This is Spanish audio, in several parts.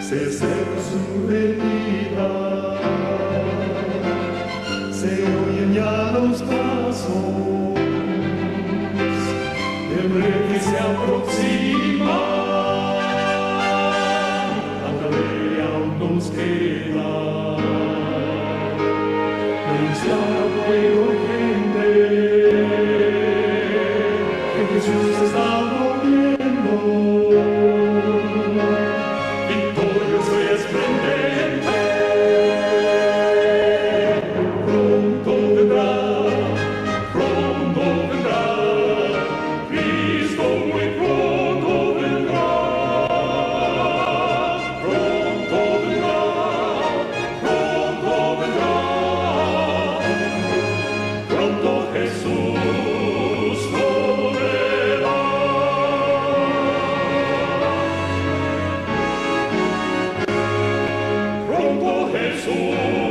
se acerca su venida, se oyen ya los pasos del rey que se aproxima. Tanta ley aún nos queda, anunciar a pueblo y gente que Jesús está volviendo.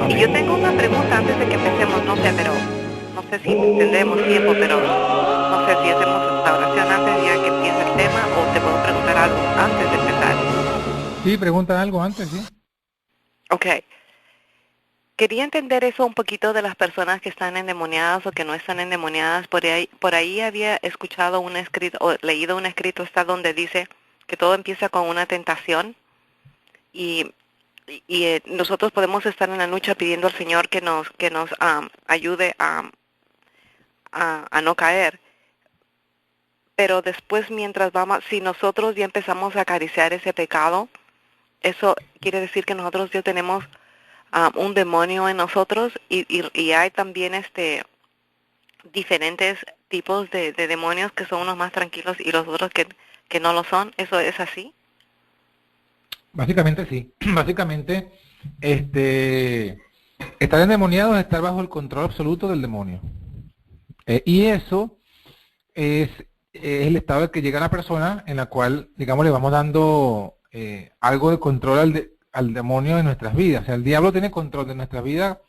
Y yo tengo una pregunta antes de que empecemos, no sé, pero no sé si tendremos tiempo, pero no sé si hacemos la oración antes de que empiece el tema o te puedo preguntar algo antes de empezar. Sí, pregunta algo antes, sí. Ok. Quería entender eso un poquito de las personas que están endemoniadas o que no están endemoniadas. Por ahí había escuchado un escrito o leído un escrito está donde dice que todo empieza con una tentación y nosotros podemos estar en la lucha pidiendo al Señor que nos ayude a no caer. Pero después, mientras vamos, si nosotros ya empezamos a acariciar ese pecado, eso quiere decir que nosotros ya tenemos un demonio en nosotros y hay también diferentes tipos de demonios que son unos más tranquilos y los otros que no lo son. ¿Eso es así? Básicamente sí. Básicamente, estar endemoniado es estar bajo el control absoluto del demonio. Y eso es el estado al que llega la persona en la cual, digamos, le vamos dando algo de control al demonio en nuestras vidas. O sea, el diablo tiene control de nuestra vida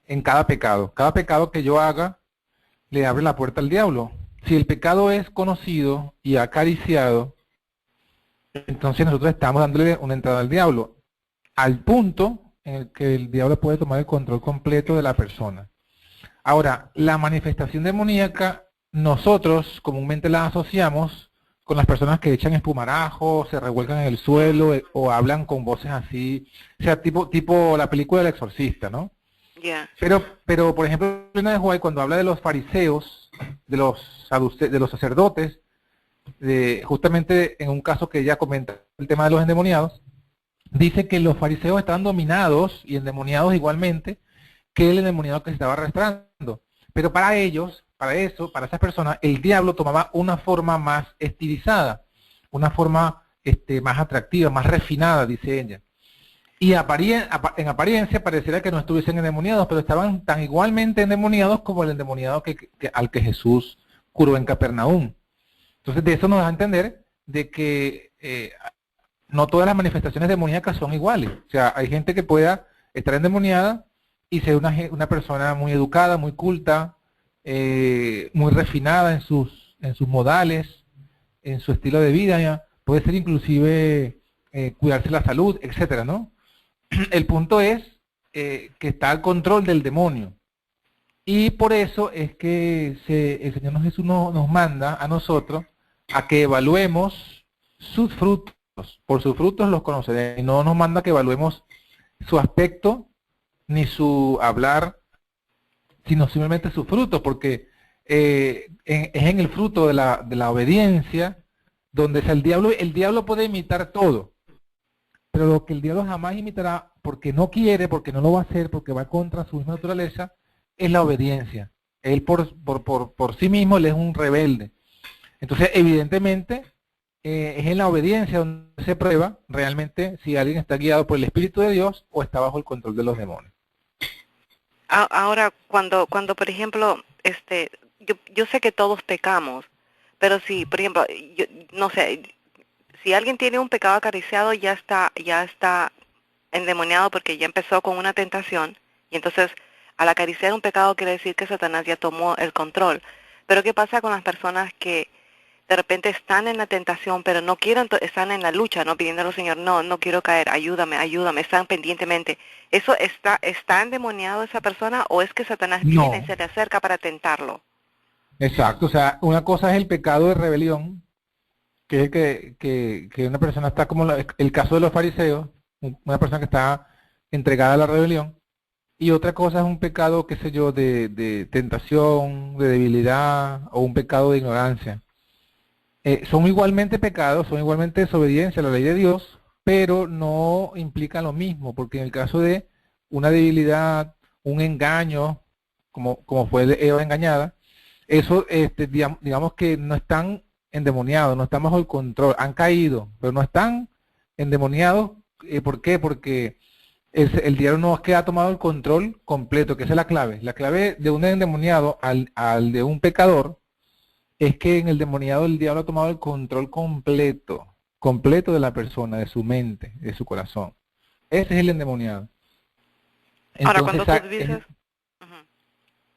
en cada pecado. Cada pecado que yo haga le abre la puerta al diablo. Si el pecado es conocido y acariciado, entonces nosotros estamos dándole una entrada al diablo, al punto en el que el diablo puede tomar el control completo de la persona. Ahora, la manifestación demoníaca, nosotros comúnmente la asociamos con las personas que echan espumarajo, se revuelcan en el suelo o hablan con voces así, o sea, tipo la película del exorcista, ¿no? Yeah. Pero por ejemplo, Elena de White, cuando habla de los fariseos, de los sacerdotes, justamente en un caso que ella comenta, el tema de los endemoniados, dice que los fariseos estaban dominados y endemoniados igualmente que el endemoniado que se estaba arrastrando. Pero para ellos, para esas personas, el diablo tomaba una forma más estilizada, una forma más atractiva, más refinada, dice ella. Y en apariencia pareciera que no estuviesen endemoniados, pero estaban tan igualmente endemoniados como el endemoniado al que Jesús curó en Capernaum. Entonces de eso nos da a entender de que no todas las manifestaciones demoníacas son iguales. O sea, hay gente que pueda estar endemoniada y ser una persona muy educada, muy culta, muy refinada en sus modales, en su estilo de vida, ¿ya? Puede ser inclusive cuidarse la salud, etcétera, ¿no? El punto es que está al control del demonio. Y por eso es que el Señor Jesús nos manda a nosotros a que evaluemos sus frutos. Por sus frutos los conoceréis. Y no nos manda que evaluemos su aspecto ni su hablar, sino simplemente sus frutos, porque es en el fruto de la obediencia donde el diablo puede imitar todo, pero lo que el diablo jamás imitará, porque no quiere, porque no lo va a hacer, porque va contra su misma naturaleza, es la obediencia. Él por sí mismo, él es un rebelde. Entonces, evidentemente, es en la obediencia donde se prueba realmente si alguien está guiado por el Espíritu de Dios o está bajo el control de los demonios. Ahora, cuando por ejemplo, yo sé que todos pecamos, pero si, por ejemplo, yo no sé, si alguien tiene un pecado acariciado, ya está endemoniado porque ya empezó con una tentación, y entonces al acariciar un pecado quiere decir que Satanás ya tomó el control. Pero ¿qué pasa con las personas que de repente están en la tentación, pero no quieren, están en la lucha, no pidiéndole al Señor, no quiero caer, ayúdame, ayúdame, están pendientemente. ¿Eso está endemoniado esa persona o es que Satanás viene y No, se le acerca para tentarlo? exacto. O sea, una cosa es el pecado de rebelión, que es que una persona está como el caso de los fariseos, una persona que está entregada a la rebelión, y otra cosa es un pecado, qué sé yo, de tentación, de debilidad, o un pecado de ignorancia. Son igualmente pecados, son igualmente desobediencia a la ley de Dios, pero no implican lo mismo, porque en el caso de una debilidad, un engaño, como fue de Eva engañada, eso digamos que no están endemoniados, no están bajo el control, han caído, pero no están endemoniados. ¿Por qué? Porque el diablo no es que ha tomado el control completo, que esa es la clave. La clave de un endemoniado al de un pecador es que en el demoniado el diablo ha tomado el control completo de la persona, de su mente, de su corazón. Ese es el endemoniado. Ahora, Entonces, cuando tú dices... Ujú,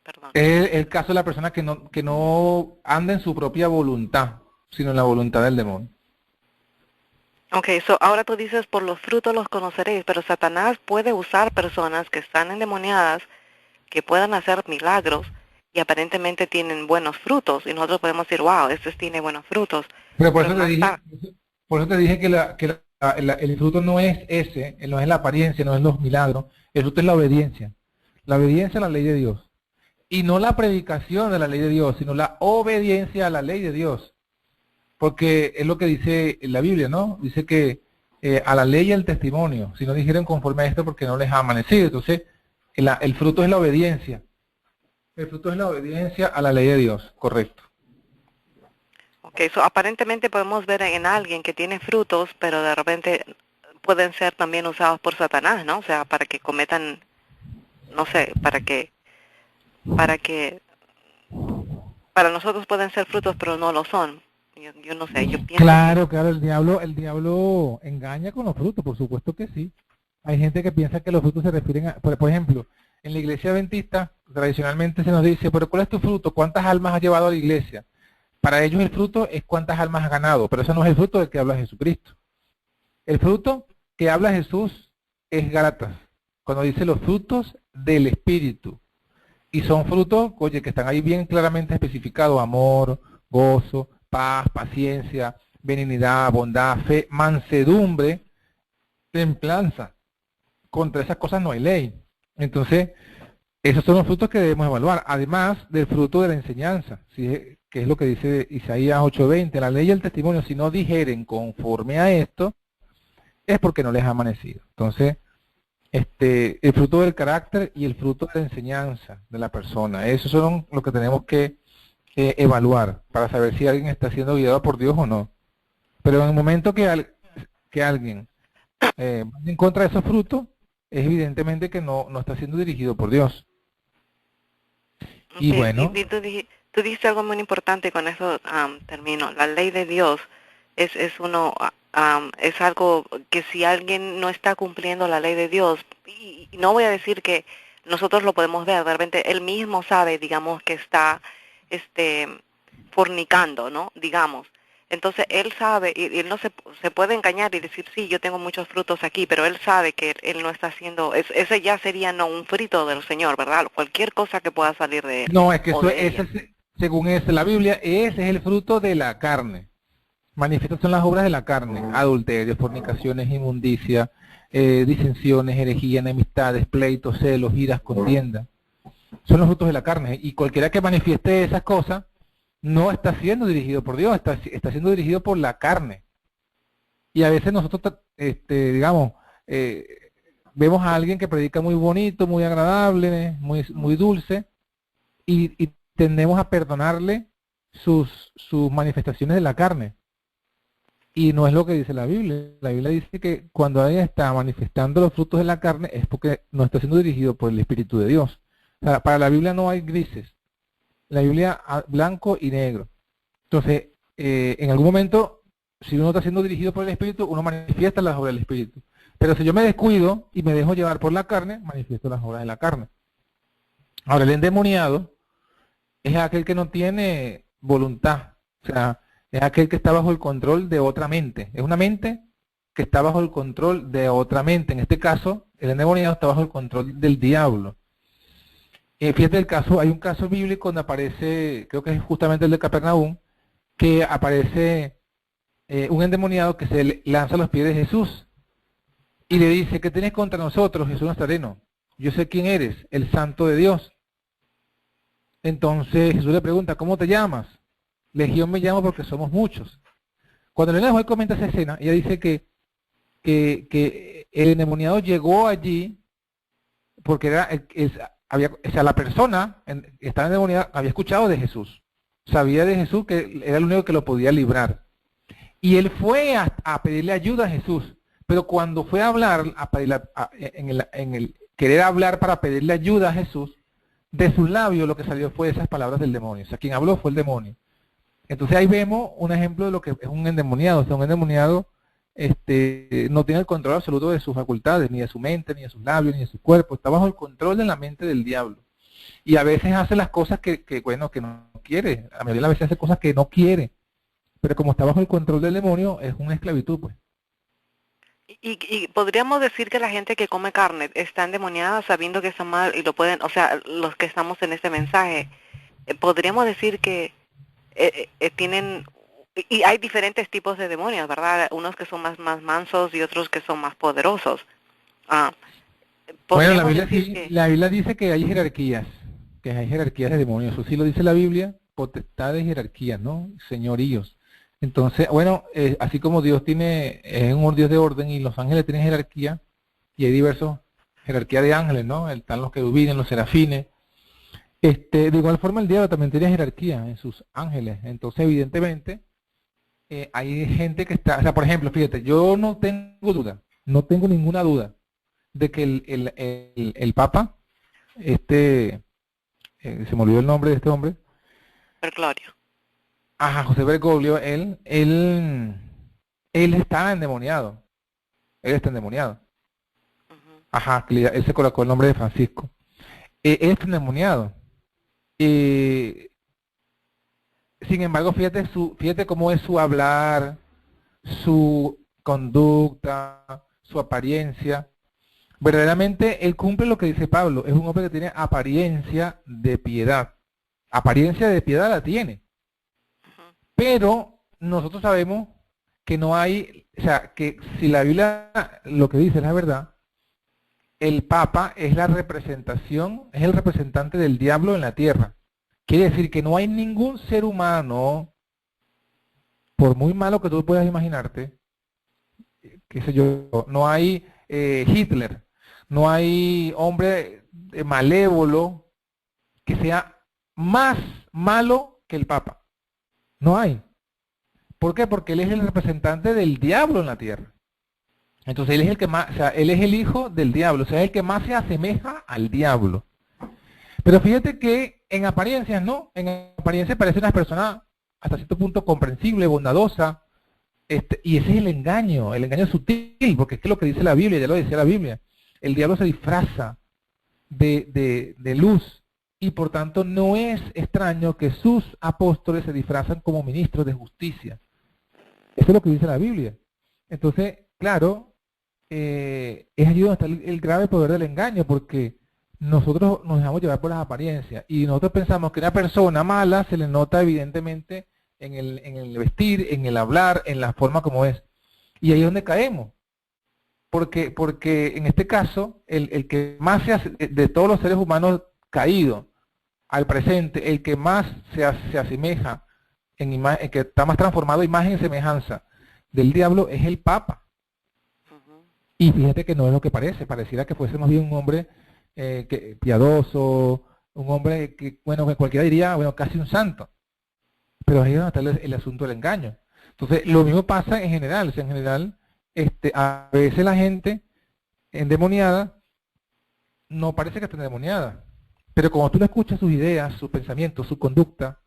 perdón. es el caso de la persona que no anda en su propia voluntad, sino en la voluntad del demonio. Ok, ahora tú dices, por los frutos los conoceréis, pero Satanás puede usar personas que están endemoniadas, que puedan hacer milagros, y aparentemente tienen buenos frutos, y nosotros podemos decir, wow, este tiene buenos frutos, Pero pero no está. por eso te dije el fruto no es ese, no es la apariencia, no es los milagros, el fruto es la obediencia a la ley de Dios. Y no la predicación de la ley de Dios, sino la obediencia a la ley de Dios. Porque es lo que dice la Biblia, ¿no? Dice que a la ley y al testimonio, si no dijeron conforme a esto porque no les ha amanecido. Entonces, el fruto es la obediencia. El fruto es la obediencia a la ley de Dios, correcto. Ok, aparentemente podemos ver en alguien que tiene frutos, pero de repente pueden ser también usados por Satanás, ¿no? O sea, para que cometan, no sé, para nosotros pueden ser frutos, pero no lo son. Yo no sé, yo pienso que... Claro, el diablo engaña con los frutos, por supuesto que sí. Hay gente que piensa que los frutos se refieren por ejemplo, en la iglesia adventista tradicionalmente se nos dice, pero ¿cuál es tu fruto? ¿Cuántas almas has llevado a la iglesia? Para ellos el fruto es cuántas almas has ganado, pero ese no es el fruto del que habla Jesucristo. El fruto que habla Jesús es Gálatas, cuando dice los frutos del Espíritu. Y son frutos, oye, que están ahí bien claramente especificados: amor, gozo, paz, paciencia, benignidad, bondad, fe, mansedumbre, templanza. Contra esas cosas no hay ley. Entonces, esos son los frutos que debemos evaluar, además del fruto de la enseñanza, ¿sí? Que es lo que dice Isaías 8:20, la ley y el testimonio, si no dijeren conforme a esto, es porque no les ha amanecido. Entonces, el fruto del carácter y el fruto de la enseñanza de la persona, esos son lo que tenemos que evaluar para saber si alguien está siendo guiado por Dios o no. Pero en el momento que alguien va en contra de esos frutos, es evidentemente que no está siendo dirigido por Dios. Y Okay. bueno, Y tú dijiste algo muy importante con eso, termino. La ley de Dios es es algo que si alguien no está cumpliendo la ley de Dios, y no voy a decir que nosotros lo podemos ver, de repente él mismo sabe, digamos, que está fornicando, ¿no? Digamos. Entonces él sabe, y él no se puede engañar y decir, sí, yo tengo muchos frutos aquí, pero él sabe que él no está haciendo, ese ya sería no un frito del Señor, ¿verdad? Cualquier cosa que pueda salir de él no, es que o eso, de ella. según la Biblia, ese es el fruto de la carne. Manifiestas son las obras de la carne: adulterio, fornicaciones, inmundicia, disensiones, herejía, enemistades, pleitos, celos, iras, contienda. Son los frutos de la carne. Y cualquiera que manifieste esas cosas no está siendo dirigido por Dios, está siendo dirigido por la carne. Y a veces nosotros, digamos, vemos a alguien que predica muy bonito, muy agradable, muy dulce, y tendemos a perdonarle sus manifestaciones de la carne. Y no es lo que dice la Biblia. La Biblia dice que cuando alguien está manifestando los frutos de la carne es porque no está siendo dirigido por el Espíritu de Dios. O sea, para la Biblia no hay grises. La Biblia blanco y negro. Entonces, en algún momento, si uno está siendo dirigido por el Espíritu, uno manifiesta las obras del Espíritu. Pero si yo me descuido y me dejo llevar por la carne, manifiesto las obras de la carne. Ahora, el endemoniado es aquel que no tiene voluntad. O sea, es aquel que está bajo el control de otra mente. Es una mente que está bajo el control de otra mente. En este caso, el endemoniado está bajo el control del diablo. Fíjate el caso, hay un caso bíblico donde aparece, creo que es justamente el de Capernaum, que aparece un endemoniado que se lanza a los pies de Jesús y le dice: ¿qué tienes contra nosotros, Jesús Nazareno? Yo sé quién eres, el Santo de Dios. Entonces Jesús le pregunta: ¿cómo te llamas? Legión me llamo porque somos muchos. Cuando Elena White comenta esa escena, ella dice que el endemoniado llegó allí porque la persona que estaba endemoniada había escuchado de Jesús, sabía de Jesús, que era el único que lo podía librar. Y él fue a pedirle ayuda a Jesús, pero cuando fue a hablar, en el querer hablar para pedirle ayuda a Jesús, de sus labios lo que salió fue esas palabras del demonio. O sea, quien habló fue el demonio. Entonces ahí vemos un ejemplo de lo que es un endemoniado. O sea, un endemoniado no tiene el control absoluto de sus facultades, ni de su mente, ni de sus labios, ni de su cuerpo. Está bajo el control de la mente del diablo. Y a veces hace las cosas que no quiere. A mayoría de las veces hace cosas que no quiere. Pero como está bajo el control del demonio, es una esclavitud, pues. Y podríamos decir que la gente que come carne está endemoniada sabiendo que está mal y lo pueden, o sea, los que estamos en este mensaje, podríamos decir que tienen, y hay diferentes tipos de demonios, ¿verdad? Unos que son más mansos y otros que son más poderosos. Bueno, la Biblia dice que hay jerarquías de demonios. Eso sí lo dice la Biblia, potestades, jerarquías, ¿no? Señoríos. Entonces, bueno, así como Dios es un Dios de orden y los ángeles tienen jerarquía, y hay diversas jerarquías de ángeles, ¿no? Están los querubines, los serafines. De igual forma el diablo también tiene jerarquía en sus ángeles. Entonces, evidentemente, hay gente que está, o sea, por ejemplo, fíjate, yo no tengo ninguna duda de que el Papa, se me olvidó el nombre de este hombre. Bergoglio. Ajá, José Bergoglio, él está endemoniado. Él está endemoniado. Ajá, él se colocó el nombre de Francisco. Él está endemoniado. Sin embargo, fíjate cómo es su hablar, su conducta, su apariencia. Verdaderamente, él cumple lo que dice Pablo. Es un hombre que tiene apariencia de piedad. Apariencia de piedad la tiene. Pero nosotros sabemos que no hay, o sea, que si la Biblia lo que dice es la verdad, el Papa es la representación, es el representante del diablo en la tierra. Quiere decir que no hay ningún ser humano, por muy malo que tú puedas imaginarte, qué sé yo, no hay Hitler, no hay hombre malévolo que sea más malo que el Papa. No hay. ¿Por qué? Porque él es el representante del diablo en la tierra. Entonces él es el que más, o sea, él es el hijo del diablo, o sea, es el que más se asemeja al diablo. Pero fíjate que en apariencia no, en apariencia parece una persona hasta cierto punto comprensible, bondadosa, y ese es el engaño sutil, porque es que lo que dice la Biblia, ya lo decía la Biblia, el diablo se disfraza de luz. Y por tanto no es extraño que sus apóstoles se disfrazan como ministros de justicia. Eso es lo que dice la Biblia. Entonces, claro, es allí donde está el grave poder del engaño, porque nosotros nos dejamos llevar por las apariencias. Y nosotros pensamos que una persona mala se le nota evidentemente en el vestir, en el hablar, en la forma como es. Y ahí es donde caemos. Porque en este caso, el que más se hace, de todos los seres humanos caído al presente, el que más se asemeja, el que está más transformado imagen y semejanza del diablo es el Papa. Y fíjate que no es lo que pareciera que fuese más bien un hombre piadoso, un hombre que, bueno, que cualquiera diría, bueno, casi un santo. Pero ahí es donde está el asunto del engaño. Entonces, lo mismo pasa en general. O sea, en general, a veces la gente endemoniada no parece que está endemoniada. Pero cuando tú le escuchas sus ideas, sus pensamientos, su conducta,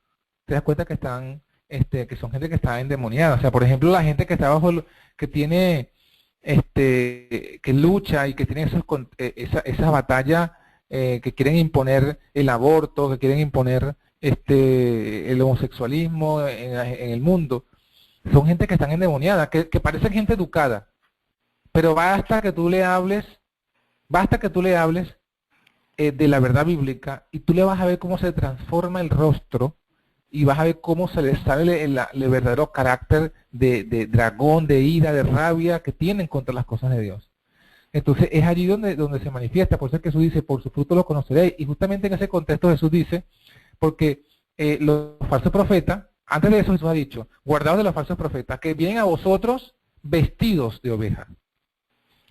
te das cuenta que que son gente que está endemoniada. O sea, por ejemplo, la gente que está que tiene, que lucha y que tiene esa batalla, que quieren imponer el aborto, que quieren imponer el homosexualismo en el mundo. Son gente que están endemoniada, que parecen gente educada, pero basta que tú le hables de la verdad bíblica y tú le vas a ver cómo se transforma el rostro y vas a ver cómo se le sale el verdadero carácter de dragón, de ira, de rabia que tienen contra las cosas de Dios. Entonces es allí donde se manifiesta. Por eso es que Jesús dice, por su fruto lo conoceréis. Y justamente en ese contexto Jesús dice, porque los falsos profetas, antes de eso Jesús ha dicho, guardaos de los falsos profetas, que vienen a vosotros vestidos de ovejas,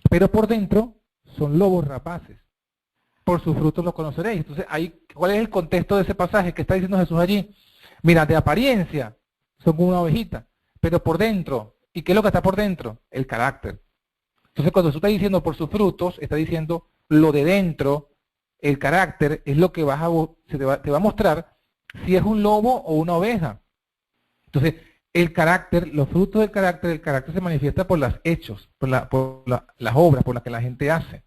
pero por dentro son lobos rapaces. Por sus frutos los conoceréis. Entonces, ahí, ¿cuál es el contexto de ese pasaje que está diciendo Jesús allí? Mira, de apariencia son como una ovejita, pero por dentro, ¿y qué es lo que está por dentro? El carácter. Entonces, cuando Jesús está diciendo por sus frutos, está diciendo lo de dentro, el carácter, es lo que te va a mostrar si es un lobo o una oveja. Entonces, el carácter, los frutos del carácter, el carácter se manifiesta por los hechos, por las obras, por las que la gente hace.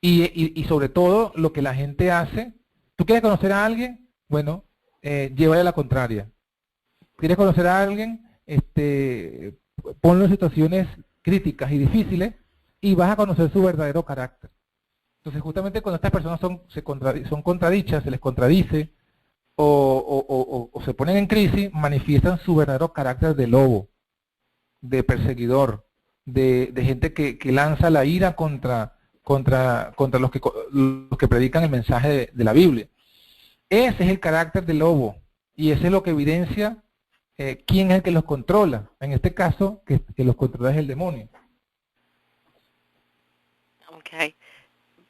Y sobre todo lo que la gente hace. ¿Tú quieres conocer a alguien? Bueno, llévale a la contraria. ¿Quieres conocer a alguien? Ponlo en situaciones críticas y difíciles y vas a conocer su verdadero carácter. Entonces, justamente cuando estas personas son contradichas, se les contradice o se ponen en crisis, manifiestan su verdadero carácter de lobo, de perseguidor, de gente que lanza la ira contra los que predican el mensaje de la Biblia. Ese es el carácter del lobo y ese es lo que evidencia quién es el que los controla. En este caso, que los controla es el demonio. Okay.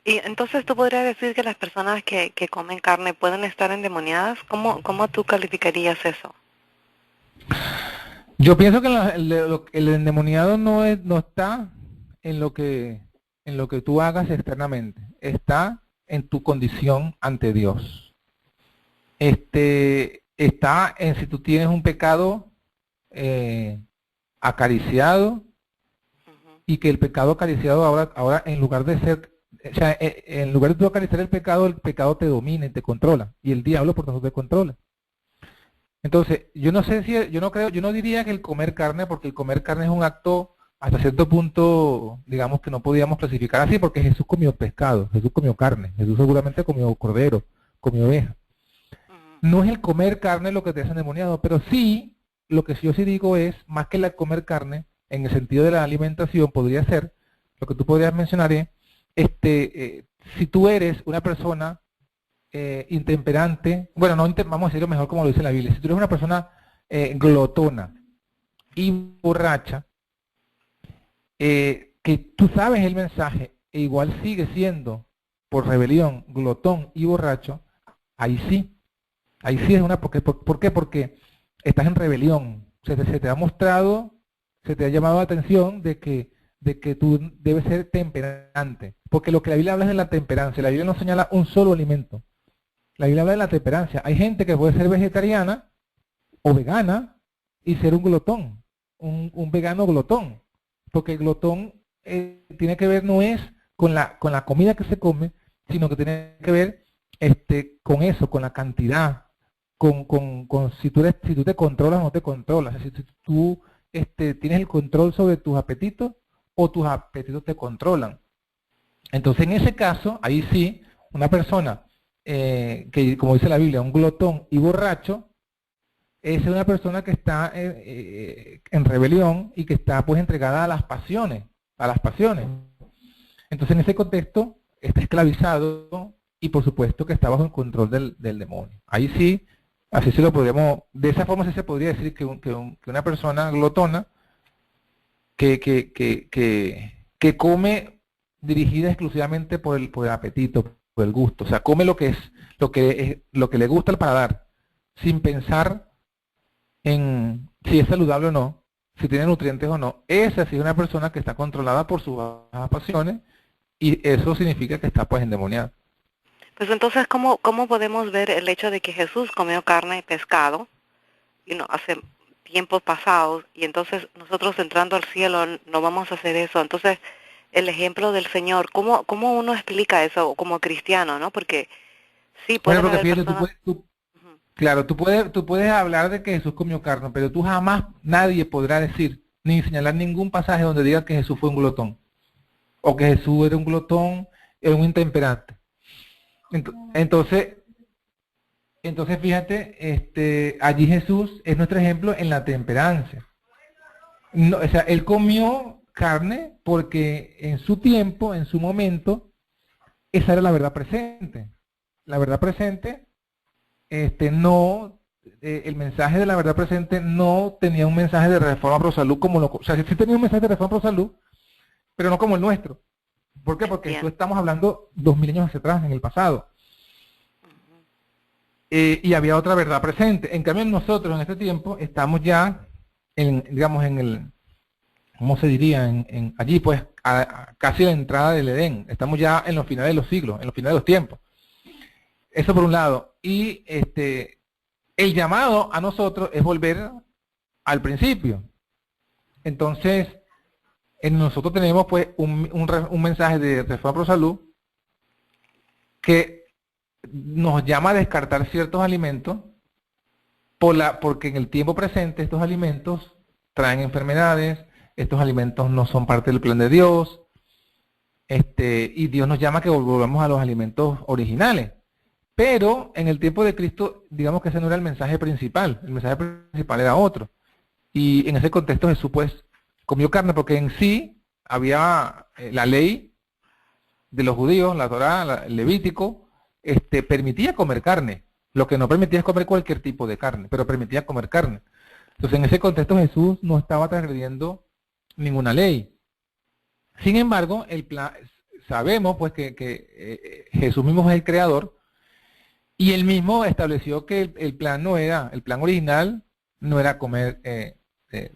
Y entonces tú podrías decir que las personas que comen carne pueden estar endemoniadas. ¿Cómo tú calificarías eso? Yo pienso que el endemoniado no está en lo que tú hagas externamente, está en tu condición ante Dios. Está en si tú tienes un pecado acariciado y que el pecado acariciado ahora en lugar de ser, o sea, en lugar de tú acariciar el pecado te domina y te controla y el diablo por tanto te controla. Entonces, yo no diría que el comer carne, porque el comer carne es un acto hasta cierto punto, digamos que no podíamos clasificar así, porque Jesús comió pescado, Jesús comió carne, Jesús seguramente comió cordero, comió oveja. No es el comer carne lo que te hace endemoniado, pero sí, lo que yo sí digo es, más que el comer carne, en el sentido de la alimentación, podría ser, lo que tú podrías mencionar es, si tú eres una persona intemperante, bueno, vamos a decirlo mejor como lo dice la Biblia, si tú eres una persona glotona y borracha, que tú sabes el mensaje e igual sigue siendo por rebelión, glotón y borracho, ahí sí es una, ¿por qué? Porque estás en rebelión, se te ha mostrado, se te ha llamado la atención de que tú debes ser temperante, porque lo que la Biblia habla es de la temperancia, la Biblia no señala un solo alimento, la Biblia habla de la temperancia. Hay gente que puede ser vegetariana o vegana y ser un glotón, un vegano glotón, porque el glotón tiene que ver, no es con la comida que se come, sino que tiene que ver con eso, con la cantidad, con si tú te controlas o no te controlas, si tú tienes el control sobre tus apetitos o tus apetitos te controlan. Entonces, en ese caso, ahí sí, una persona que, como dice la Biblia, un glotón y borracho, es una persona que está en rebelión y que está pues entregada a las pasiones, Entonces, en ese contexto, está esclavizado y por supuesto que está bajo el control del demonio. Ahí sí, así se lo podríamos, de esa forma sí se podría decir que una persona glotona que come dirigida exclusivamente por el apetito, por el gusto, o sea, come lo que le gusta al paladar, sin pensar en si es saludable o no, si tiene nutrientes o no. Esa sí es una persona que está controlada por sus bajas pasiones y eso significa que está pues endemoniada. Pues entonces, ¿cómo podemos ver el hecho de que Jesús comió carne y pescado hace tiempos pasados y entonces nosotros entrando al cielo no vamos a hacer eso? Entonces, el ejemplo del Señor, ¿cómo uno explica eso como cristiano, no? Porque sí puede Bueno, porque haber fíjate, personas... Claro, tú puedes hablar de que Jesús comió carne, pero tú jamás, nadie podrá decir, ni señalar ningún pasaje donde diga que Jesús fue un glotón, o que Jesús era un glotón, era un intemperante. Entonces, fíjate, allí Jesús es nuestro ejemplo en la temperancia. No, o sea, él comió carne porque en su tiempo, en su momento, esa era la verdad presente. La verdad presente, no, el mensaje de la verdad presente no tenía un mensaje de reforma pro salud como o sea, sí tenía un mensaje de reforma pro salud, pero no como el nuestro. ¿Por qué? Porque esto estamos hablando 2000 años hacia atrás, en el pasado. Y había otra verdad presente. En cambio, nosotros en este tiempo estamos ya, digamos, en el, ¿cómo se diría? Allí, pues, casi a la entrada del Edén. Estamos ya en los finales de los siglos, en los finales de los tiempos. Eso por un lado. Y el llamado a nosotros es volver al principio. Entonces, nosotros tenemos pues un mensaje de Reforma Pro Salud que nos llama a descartar ciertos alimentos porque en el tiempo presente estos alimentos traen enfermedades, estos alimentos no son parte del plan de Dios, y Dios nos llama a que volvamos a los alimentos originales. Pero en el tiempo de Cristo, digamos que ese no era el mensaje principal era otro. Y en ese contexto Jesús pues comió carne porque en sí había la ley de los judíos, la Torá, el Levítico, permitía comer carne. Lo que no permitía es comer cualquier tipo de carne, pero permitía comer carne. Entonces en ese contexto Jesús no estaba transgrediendo ninguna ley. Sin embargo, sabemos pues que Jesús mismo es el creador y él mismo estableció que el plan original no era comer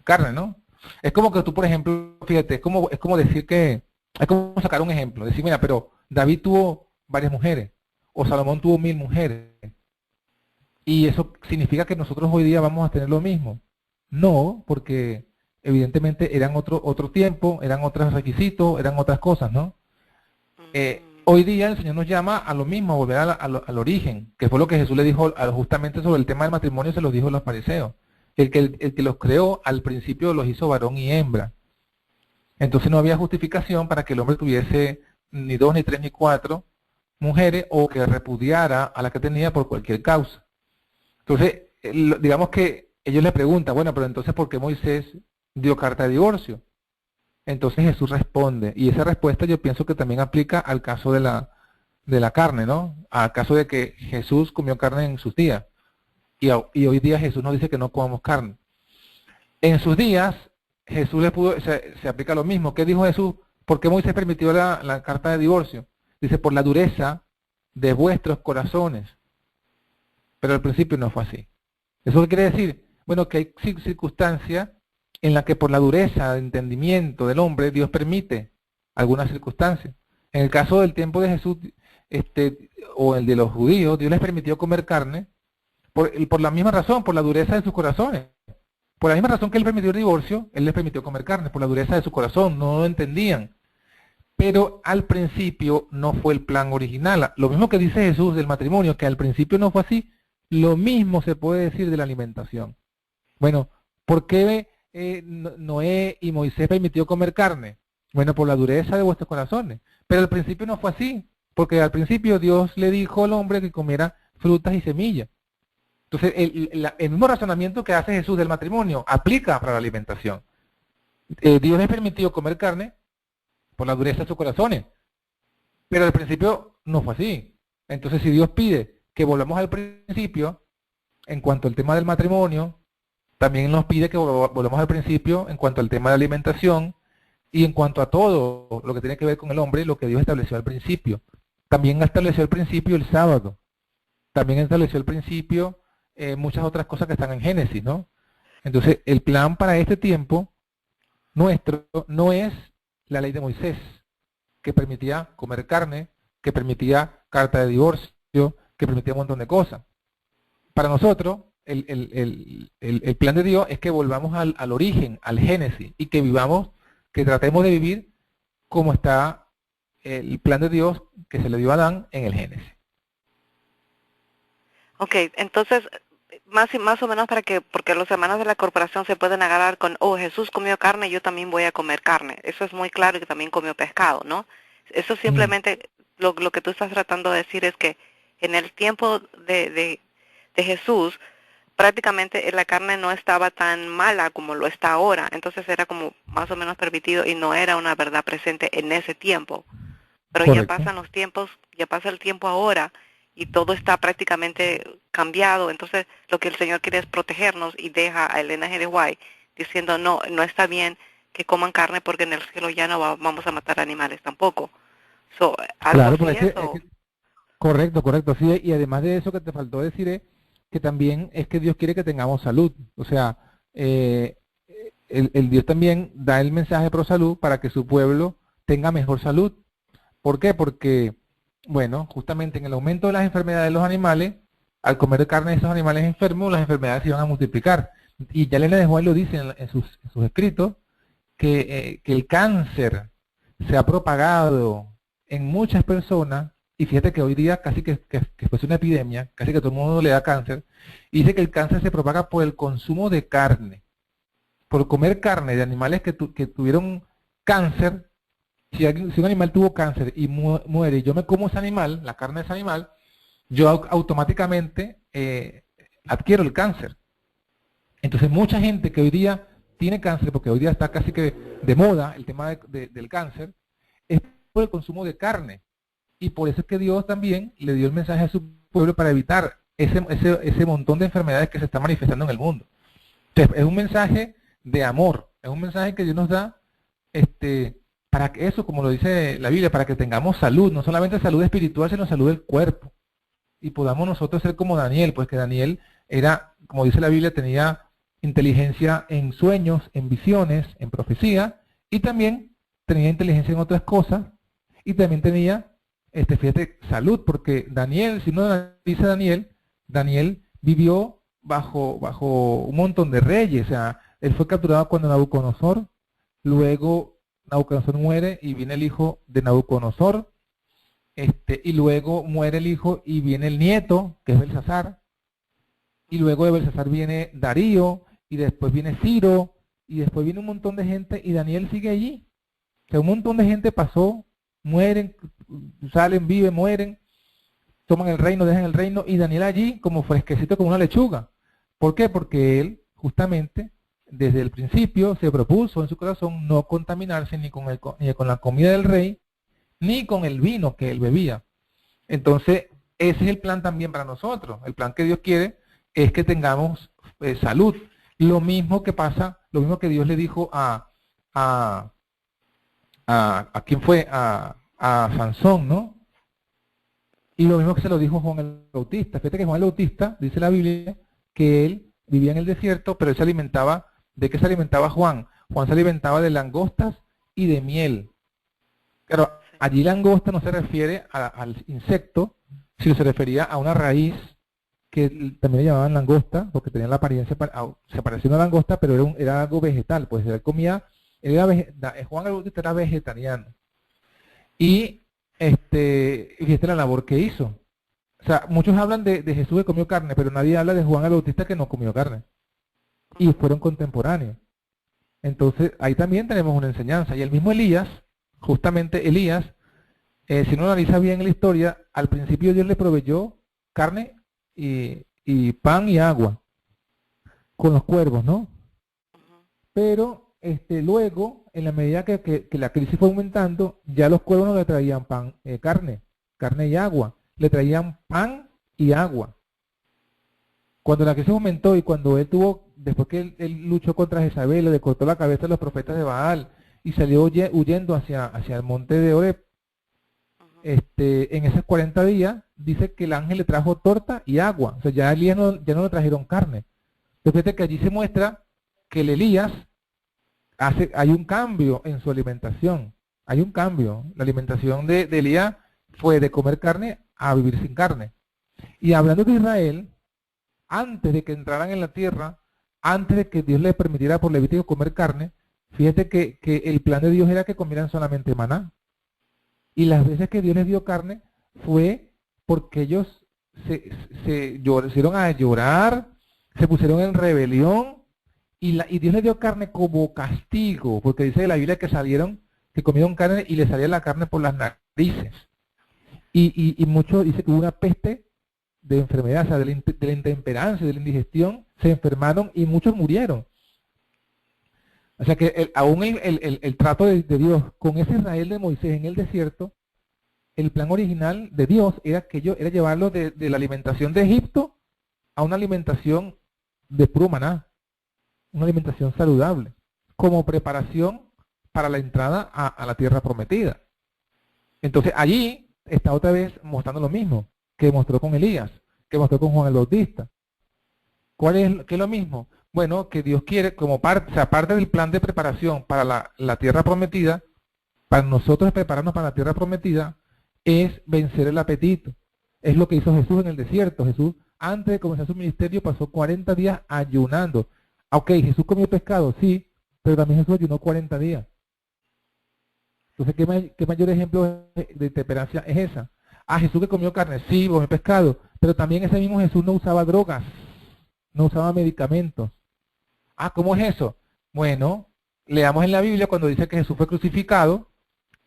carne, ¿no? Es como que tú, por ejemplo, fíjate, es como decir que, es como sacar un ejemplo, decir, mira, pero David tuvo varias mujeres, o Salomón tuvo 1000 mujeres, y eso significa que nosotros hoy día vamos a tener lo mismo. No, porque evidentemente eran otro tiempo, eran otros requisitos, eran otras cosas, ¿no? Hoy día el Señor nos llama a lo mismo, a volver al origen, que fue lo que Jesús le dijo justamente sobre el tema del matrimonio, se los dijo a los fariseos. El que los creó al principio los hizo varón y hembra. Entonces no había justificación para que el hombre tuviese ni 2, ni 3, ni 4 mujeres o que repudiara a la que tenía por cualquier causa. Entonces, digamos que ellos le preguntan, bueno, pero entonces ¿por qué Moisés dio carta de divorcio? Entonces Jesús responde, y esa respuesta yo pienso que también aplica al caso de la carne, ¿no? Al caso de que Jesús comió carne en sus días. Y hoy día Jesús nos dice que no comamos carne. En sus días, Jesús se aplica lo mismo. ¿Qué dijo Jesús? ¿Por qué Moisés permitió la carta de divorcio? Dice, por la dureza de vuestros corazones. Pero al principio no fue así. ¿Eso qué quiere decir? Bueno, que hay circunstancias en las que por la dureza de entendimiento del hombre, Dios permite algunas circunstancias. En el caso del tiempo de Jesús, o el de los judíos, Dios les permitió comer carne, por la misma razón, por la dureza de sus corazones. Por la misma razón que Él permitió el divorcio, Él les permitió comer carne, por la dureza de su corazón, no lo entendían. Pero al principio no fue el plan original. Lo mismo que dice Jesús del matrimonio, que al principio no fue así, lo mismo se puede decir de la alimentación. Bueno, ¿por qué Noé y Moisés permitió comer carne? Bueno, por la dureza de vuestros corazones. Pero al principio no fue así, porque al principio Dios le dijo al hombre que comiera frutas y semillas. Entonces, el mismo razonamiento que hace Jesús del matrimonio aplica para la alimentación. Dios les permitió comer carne por la dureza de sus corazones, pero al principio no fue así. Entonces, si Dios pide que volvamos al principio, en cuanto al tema del matrimonio, también nos pide que volvamos al principio en cuanto al tema de la alimentación y en cuanto a todo lo que tiene que ver con el hombre, lo que Dios estableció al principio. También estableció al principio el sábado. También estableció al principio muchas otras cosas que están en Génesis, ¿no? Entonces, el plan para este tiempo nuestro no es la ley de Moisés, que permitía comer carne, que permitía carta de divorcio, que permitía un montón de cosas. Para nosotros, el plan de Dios es que volvamos al origen, al Génesis, y que vivamos, que tratemos de vivir como está el plan de Dios que se le dio a Adán en el Génesis. Ok, entonces más o menos porque los hermanos de la corporación se pueden agarrar con, oh, Jesús comió carne, yo también voy a comer carne. Eso es muy claro, y que también comió pescado, ¿no? Eso Mm, simplemente, lo que tú estás tratando de decir es que en el tiempo de Jesús, prácticamente la carne no estaba tan mala como lo está ahora. Entonces era como más o menos permitido y no era una verdad presente en ese tiempo. Pero ya correcto. pasan los tiempos, ya pasa el tiempo ahora y todo está prácticamente cambiado. Entonces lo que el Señor quiere es protegernos y deja a Elena G. de White diciendo no, no está bien que coman carne porque en el cielo ya no vamos a matar animales tampoco. So, algo Claro, así porque eso. correcto, correcto, sí, y además de eso que te faltó decir es que también es que Dios quiere que tengamos salud, o sea, eh, el Dios también da el mensaje pro salud para que su pueblo tenga mejor salud. ¿Por qué? Porque, bueno, justamente en el aumento de las enfermedades de los animales, al comer carne de esos animales enfermos, las enfermedades se iban a multiplicar. Y ya Elena de Juan lo dice en sus escritos, que el cáncer se ha propagado en muchas personas, y fíjate que hoy día casi que fuese una epidemia, casi que todo el mundo le da cáncer, y dice que el cáncer se propaga por el consumo de carne, por comer carne de animales que tuvieron cáncer. Si un animal tuvo cáncer y muere y yo me como ese animal, la carne de ese animal, yo automáticamente adquiero el cáncer. Entonces mucha gente que hoy día tiene cáncer, porque hoy día está casi que de moda el tema del cáncer, es por el consumo de carne. Y por eso es que Dios también le dio el mensaje a su pueblo para evitar ese montón de enfermedades que se están manifestando en el mundo. Entonces es un mensaje de amor, es un mensaje que Dios nos da para que eso, como lo dice la Biblia, para que tengamos salud, no solamente salud espiritual, sino salud del cuerpo. Y podamos nosotros ser como Daniel, pues que Daniel era, como dice la Biblia, tenía inteligencia en sueños, en visiones, en profecía, y también tenía inteligencia en otras cosas, y también tenía, fíjate, salud, porque Daniel, si uno dice Daniel, Daniel vivió bajo un montón de reyes, o sea, él fue capturado cuando Nabucodonosor, luego Nabucodonosor muere y viene el hijo de Nabucodonosor, y luego muere el hijo y viene el nieto, que es Belsasar, y luego de Belsasar viene Darío, y después viene Ciro, y después viene un montón de gente, y Daniel sigue allí. O sea, un montón de gente pasó, mueren, salen, viven, mueren, toman el reino, dejan el reino, y Daniel allí como fresquecito como una lechuga. ¿Por qué? Porque él justamente desde el principio se propuso en su corazón no contaminarse ni con la comida del rey, ni con el vino que él bebía. Entonces, ese es el plan también para nosotros. El plan que Dios quiere es que tengamos salud. Lo mismo que pasa, lo mismo que Dios le dijo a, ¿a quién fue? A Sansón, ¿no? Y lo mismo que se lo dijo Juan el Bautista. Fíjate que Juan el Bautista, dice la Biblia, que él vivía en el desierto, pero él se alimentaba, ¿de qué se alimentaba Juan? Juan se alimentaba de langostas y de miel. Claro, allí langosta no se refiere al insecto, sino se refería a una raíz que también le llamaban langosta, porque tenía la apariencia, se parecía a una langosta, pero era algo vegetal, pues él comía, Juan el Bautista era vegetariano. Y fíjate la labor que hizo. O sea, muchos hablan de Jesús que comió carne, pero nadie habla de Juan el Bautista que no comió carne. Y fueron contemporáneos. Entonces, ahí también tenemos una enseñanza. Y el mismo Elías, justamente Elías, si uno analiza bien la historia, al principio Dios le proveyó carne y pan y agua con los cuervos, ¿no? Pero luego, en la medida que la crisis fue aumentando, ya los cuervos no le traían carne y agua, le traían pan y agua. Cuando la crisis aumentó y cuando después que él luchó contra Jezabel, le cortó la cabeza a los profetas de Baal y salió huyendo hacia el monte de Oreb, en esos 40 días dice que el ángel le trajo torta y agua. O sea, ya a Elías ya no le trajeron carne. Entonces fíjate que allí se muestra que el Elías hay un cambio en su alimentación. Hay un cambio. La alimentación de Elías fue de comer carne a vivir sin carne. Y hablando de Israel, antes de que entraran en la tierra, antes de que Dios les permitiera por Levítico comer carne, fíjate que el plan de Dios era que comieran solamente maná. Y las veces que Dios les dio carne fue porque ellos se hicieron a llorar se pusieron en rebelión y Dios les dio carne como castigo, porque dice de la Biblia que comieron carne y les salía la carne por las narices. Y muchos dice que hubo una peste de enfermedad, o sea, de la intemperancia, de la indigestión, se enfermaron y muchos murieron. O sea que aún el trato de Dios con ese Israel de Moisés en el desierto, el plan original de Dios era llevarlo de la alimentación de Egipto a una alimentación de puro maná, una alimentación saludable, como preparación para la entrada a la tierra prometida. Entonces allí está otra vez mostrando lo mismo que mostró con Elías, que mostró con Juan el Bautista. ¿Qué es lo mismo? Bueno, que Dios quiere, como parte, o sea, parte del plan de preparación para la tierra prometida, para nosotros prepararnos para la tierra prometida, es vencer el apetito. Es lo que hizo Jesús en el desierto. Jesús, antes de comenzar su ministerio, pasó 40 días ayunando. Ok, Jesús comió pescado, sí, pero también Jesús ayunó 40 días. Entonces, ¿qué mayor ejemplo de temperancia es esa? Ah, Jesús que comió carne, sí, comió pescado, pero también ese mismo Jesús no usaba drogas, no usaba medicamentos. Ah, ¿cómo es eso? Bueno, leamos en la Biblia cuando dice que Jesús fue crucificado,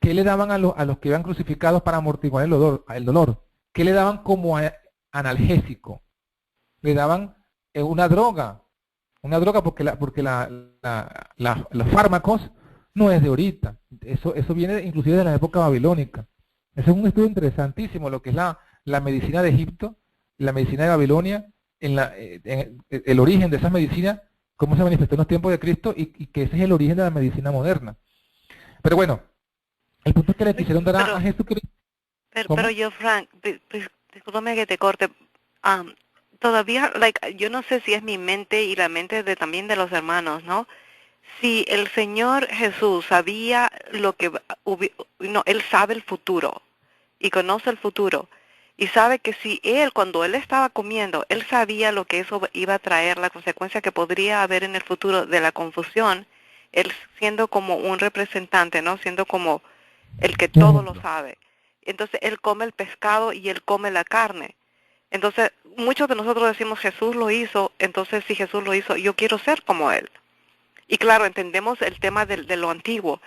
¿qué le daban a los que iban crucificados para amortiguar el dolor? ¿Qué le daban como analgésico? Le daban una droga porque los fármacos no es de ahorita. Eso viene inclusive de la época babilónica. Ese es un estudio interesantísimo, lo que es la medicina de Egipto, la medicina de Babilonia, el origen de esas medicinas, cómo se manifestó en los tiempos de Cristo y que ese es el origen de la medicina moderna. Pero bueno, el punto es que le quisieron dar a Jesucristo. Pero yo, Frank, discúlpame que te corte. Todavía, yo no sé si es mi mente y la mente también de los hermanos, ¿no? Si el Señor Jesús sabía Él sabe el futuro y conoce el futuro y sabe que si cuando Él estaba comiendo, Él sabía lo que eso iba a traer, la consecuencia que podría haber en el futuro de la confusión, Él siendo como un representante, ¿no? Siendo como el que todo lo sabe. Entonces Él come el pescado y Él come la carne. Entonces muchos de nosotros decimos Jesús lo hizo, entonces si Jesús lo hizo, yo quiero ser como Él. Y claro, entendemos el tema de lo antiguo,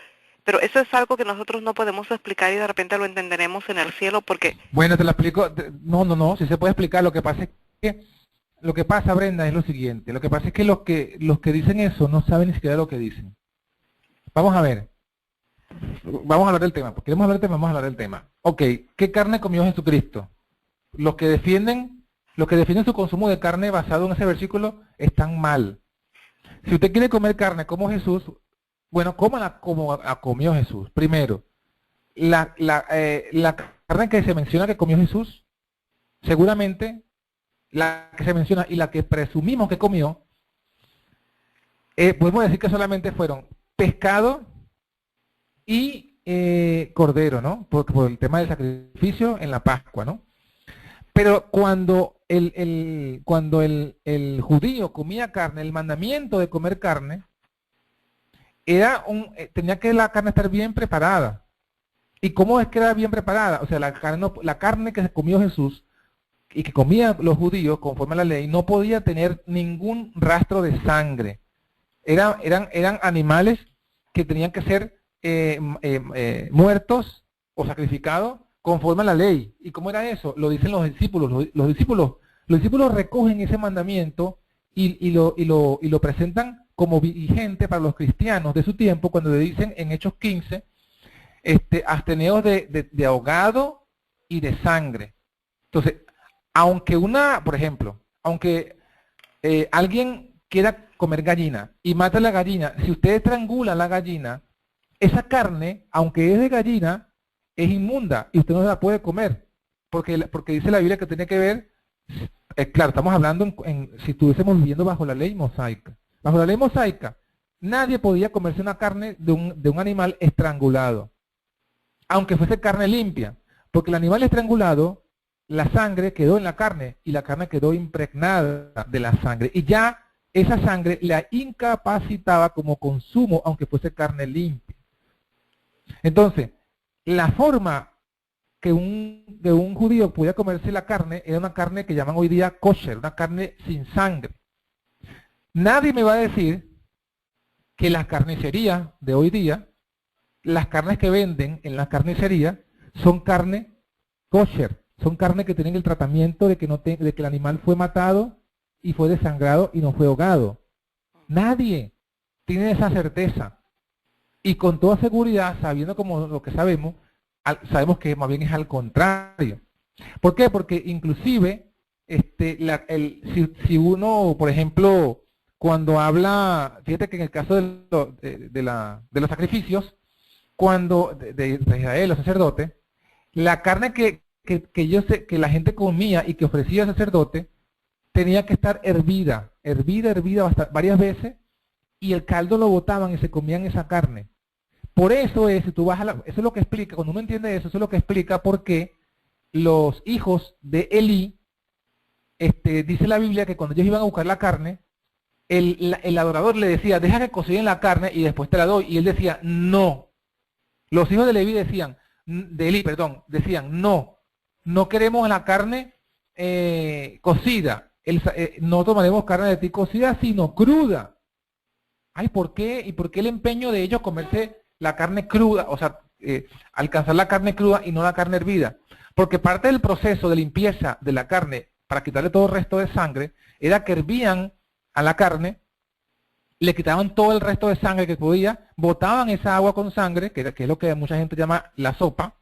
pero eso es algo que nosotros no podemos explicar y de repente lo entenderemos en el cielo porque... Bueno, te lo explico. No, si se puede explicar. Lo que pasa, Brenda, es lo siguiente. Lo que pasa es que los que dicen eso no saben ni siquiera lo que dicen. Vamos a ver. Vamos a hablar del tema. Porque queremos hablar del tema, vamos a hablar del tema. Ok, ¿qué carne comió Jesucristo? Los que defienden su consumo de carne basado en ese versículo están mal. Si usted quiere comer carne como Jesús, bueno, cómala como la comió Jesús. Primero, la carne que se menciona que comió Jesús, seguramente la que se menciona y la que presumimos que comió, podemos decir que solamente fueron pescado y cordero, ¿no? Por el tema del sacrificio en la Pascua, ¿no? Pero cuando el judío comía carne, el mandamiento de comer carne, tenía que la carne estar bien preparada. ¿Y cómo es que era bien preparada? O sea, la carne que se comió Jesús y que comían los judíos conforme a la ley no podía tener ningún rastro de sangre. Eran animales que tenían que ser muertos o sacrificados conforme a la ley. ¿Y cómo era eso? Lo dicen los discípulos. Los discípulos recogen ese mandamiento y lo presentan como vigente para los cristianos de su tiempo cuando le dicen en Hechos 15, absteneos de ahogado y de sangre. Entonces, por ejemplo, aunque alguien quiera comer gallina y mata la gallina, si usted estrangula la gallina, esa carne, aunque es de gallina, es inmunda y usted no la puede comer, porque dice la Biblia que tiene que ver, claro, estamos hablando si estuviésemos viviendo bajo la ley mosaica. Bajo la ley mosaica, nadie podía comerse una carne de un animal estrangulado, aunque fuese carne limpia, porque el animal estrangulado, la sangre quedó en la carne y la carne quedó impregnada de la sangre, y ya esa sangre la incapacitaba como consumo, aunque fuese carne limpia. Entonces, la forma que un judío podía comerse la carne era una carne que llaman hoy día kosher, una carne sin sangre. Nadie me va a decir que las carnicerías de hoy día, las carnes que venden en las carnicerías, son carne kosher, son carnes que tienen el tratamiento de que, de que el animal fue matado y fue desangrado y no fue ahogado. Nadie tiene esa certeza. Y con toda seguridad, sabiendo como lo que sabemos, sabemos que más bien es al contrario. ¿Por qué? Porque inclusive, si uno, por ejemplo, cuando habla, fíjate que en el caso de los sacrificios, cuando de Israel, los sacerdotes, la carne que la gente comía y que ofrecía al sacerdote, tenía que estar hervida varias veces, y el caldo lo botaban y se comían esa carne. Por eso es, si tú vas eso es lo que explica, cuando uno entiende eso, eso es lo que explica por qué los hijos de Elí, dice la Biblia que cuando ellos iban a buscar la carne, el adorador le decía, deja que cocinen la carne y después te la doy. Y él decía, no. Los hijos de Leví decían, decían, no queremos la carne cocida. No tomaremos carne de ti cocida, sino cruda. Ay, ¿por qué? ¿Y por qué el empeño de ellos comerse la carne cruda? O sea, alcanzar la carne cruda y no la carne hervida. Porque parte del proceso de limpieza de la carne, para quitarle todo el resto de sangre, era que hervían a la carne, le quitaban todo el resto de sangre que podía, botaban esa agua con sangre, que es lo que mucha gente llama la sopa,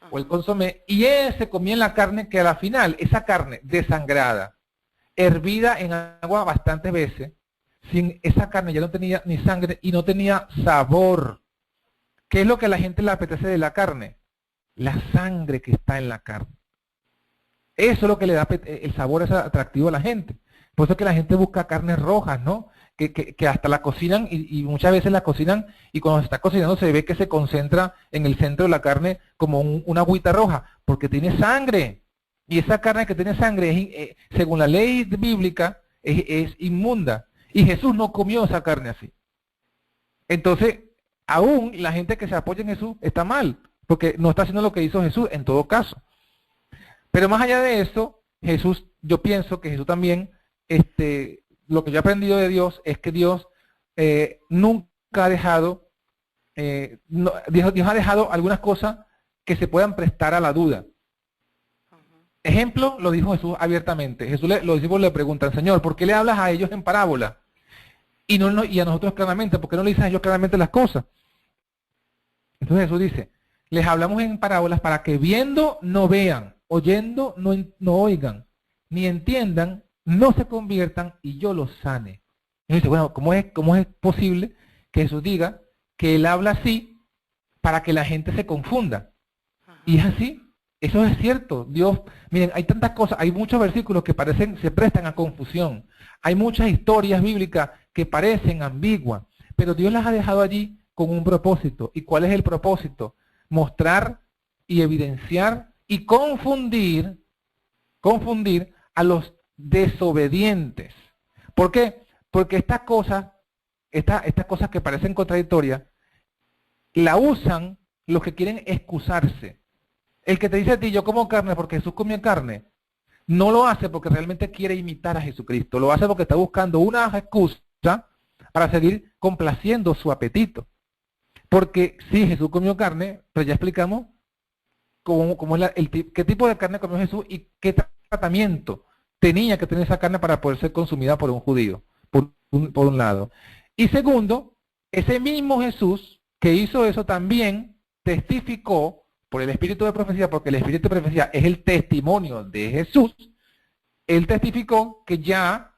o el consomé, y se comía la carne que a la final, esa carne desangrada, hervida en agua bastantes veces, sin esa carne ya no tenía ni sangre y no tenía sabor. ¿Qué es lo que a la gente le apetece de la carne? La sangre que está en la carne. Eso es lo que le da el sabor atractivo a la gente. Por eso es que la gente busca carnes rojas, ¿no? Que hasta la cocinan y muchas veces la cocinan y cuando se está cocinando se ve que se concentra en el centro de la carne como una agüita roja, porque tiene sangre. Y esa carne que tiene sangre, según la ley bíblica, es inmunda. Y Jesús no comió esa carne así. Entonces, aún la gente que se apoya en Jesús está mal, porque no está haciendo lo que hizo Jesús en todo caso. Pero más allá de eso, Jesús, yo pienso que Jesús también, lo que yo he aprendido de Dios es que Dios nunca ha dejado, Dios ha dejado algunas cosas que se puedan prestar a la duda. Ejemplo, lo dijo Jesús abiertamente. Los discípulos le preguntan, Señor, ¿por qué le hablas a ellos en parábola? Y a nosotros claramente, ¿por qué no le dices a ellos claramente las cosas? Entonces Jesús dice, les hablamos en parábolas para que viendo no vean, oyendo no oigan, ni entiendan, no se conviertan y yo los sane. Y uno dice, bueno, ¿cómo es posible que Jesús diga que Él habla así para que la gente se confunda? Y es así, eso es cierto. Dios, miren, hay tantas cosas, hay muchos versículos que se prestan a confusión. Hay muchas historias bíblicas que parecen ambiguas, pero Dios las ha dejado allí con un propósito. ¿Y cuál es el propósito? Mostrar y evidenciar y confundir a los desobedientes. ¿Por qué? Porque estas cosas que parecen contradictorias, la usan los que quieren excusarse. El que te dice a ti, yo como carne porque Jesús comió carne, no lo hace porque realmente quiere imitar a Jesucristo, lo hace porque está buscando una excusa para seguir complaciendo su apetito. Porque sí, Jesús comió carne, pero ya explicamos cómo es qué tipo de carne comió Jesús y qué tratamiento tenía que tener esa carne para poder ser consumida por un judío, por un lado. Y segundo, ese mismo Jesús que hizo eso también testificó por el espíritu de profecía, porque el espíritu de profecía es el testimonio de Jesús. Él testificó que ya